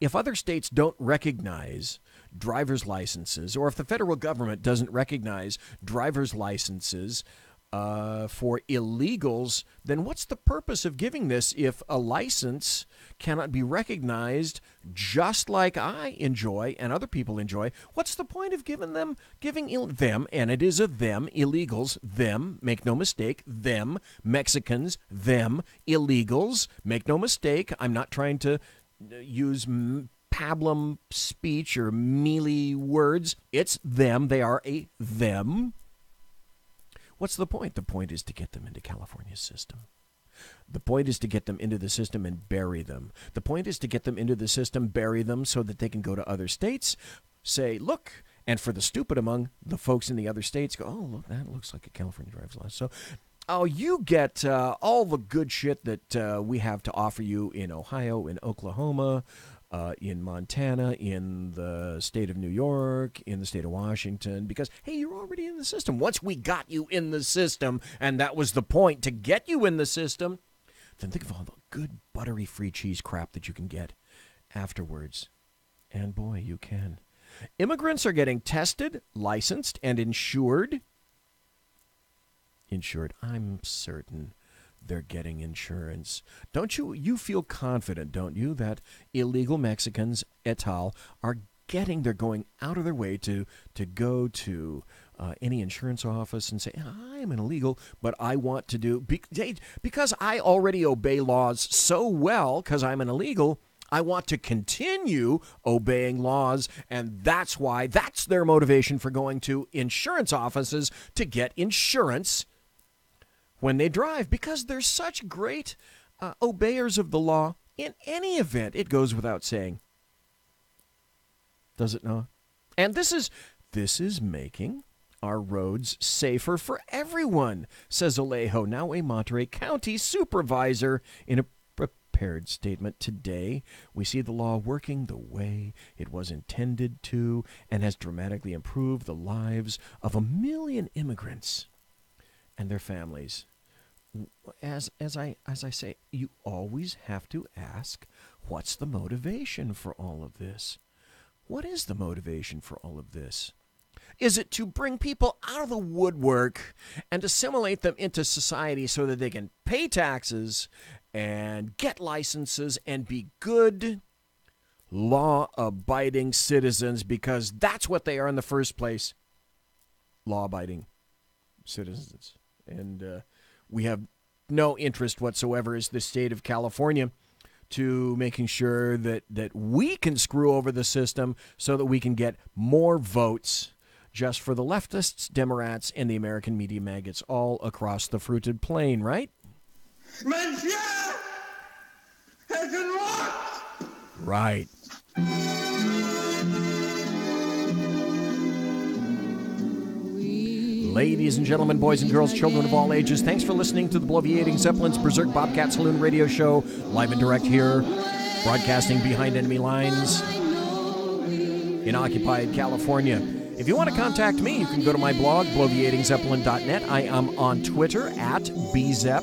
If other states don't recognize driver's licenses, or if the federal government doesn't recognize driver's licenses for illegals, then what's the purpose of giving this if a license cannot be recognized just like I enjoy and other people enjoy? What's the point of giving them, and it is a them, illegals, them, make no mistake, them, Mexicans, them, illegals, make no mistake. I'm not trying to use pablum speech or mealy words. It's them. They are a them. What's the point? The point is to get them into California's system. The point is to get them into the system and bury them. The point is to get them into the system, bury them, so that they can go to other states, say, look, and for the stupid among the folks in the other states, go, oh, look, that looks like a California driver's license. So, you get all the good shit that we have to offer you in Ohio, in Oklahoma, in Montana, in the state of New York, in the state of Washington, because, hey, you're already in the system. Once we got you in the system, and that was the point, to get you in the system, then think of all the good, buttery, free cheese crap that you can get afterwards. And boy, you can. Immigrants are getting tested, licensed, and insured. I'm certain they're getting insurance. Don't you feel confident, don't you, that illegal Mexicans et al. They're going out of their way to go to any insurance office and say, I'm an illegal, but I want to do, because I already obey laws so well because I'm an illegal, I want to continue obeying laws, and that's their motivation for going to insurance offices to get insurance when they drive, because they're such great obeyers of the law. In any event, it goes without saying. Does it not? And this is making our roads safer for everyone, says Alejo, now a Monterey County supervisor, in a prepared statement today. We see the law working the way it was intended to and has dramatically improved the lives of 1 million immigrants and their families. As I say, you always have to ask, what's the motivation for all of this? What is the motivation for all of this? Is it to bring people out of the woodwork and assimilate them into society so that they can pay taxes and get licenses and be good, law-abiding citizens, because that's what they are in the first place, law-abiding citizens? And we have no interest whatsoever as the state of California to making sure that we can screw over the system so that we can get more votes just for the leftists, Democrats, and the American media maggots all across the fruited plain, right? Monsieur has been locked! Right. Ladies and gentlemen, boys and girls, children of all ages, thanks for listening to the Bloviating Zeppelin's Berserk Bobcat Saloon radio show, live and direct here, broadcasting behind enemy lines in occupied California. If you want to contact me, you can go to my blog, bloviatingzeppelin.net. I am on Twitter at BZEP,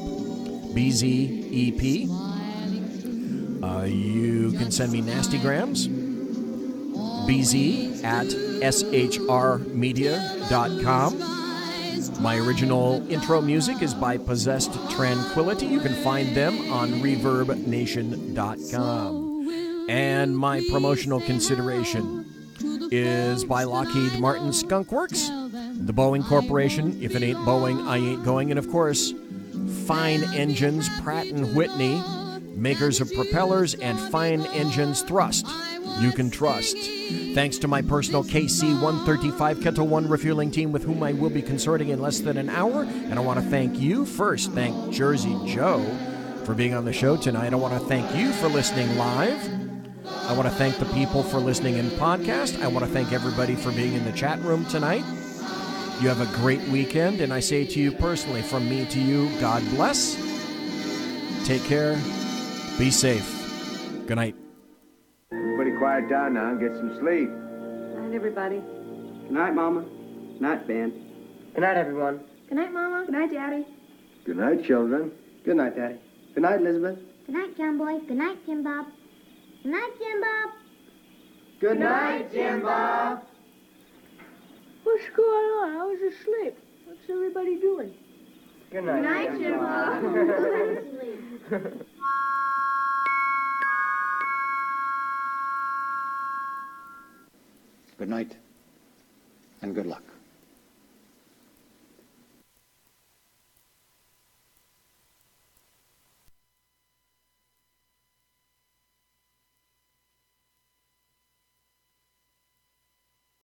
BZEP. You can send me nastygrams, bz at shrmedia.com. My original intro music is by Possessed Tranquility. You can find them on ReverbNation.com. And my promotional consideration is by Lockheed Martin Skunk Works, the Boeing Corporation. If it ain't Boeing, I ain't going. And of course, Fine Engines, Pratt & Whitney, makers of propellers and Fine Engines thrust. You can trust. Thanks to my personal KC-135 Kettle One refueling team with whom I will be consorting in less than an hour. And I want to thank you first. Thank Jersey Joe for being on the show tonight. I want to thank you for listening live. I want to thank the people for listening in podcast. I want to thank everybody for being in the chat room tonight. You have a great weekend, and I say to you personally, from me to you, God bless. Take care. Be safe. Good night. Everybody quiet down now and get some sleep. Good night, everybody. Good night, Mama. Good night, Ben. Good night, everyone. Good night, Mama. Good night, Daddy. Good night, children. Good night, Daddy. Good night, Elizabeth. Good night, John Boy. Good night, Jim Bob. Good night, Jim Bob. Good night, Jim Bob. What's going on? I was asleep. What's everybody doing? Good Good night, Jim Bob. Good night, and good luck.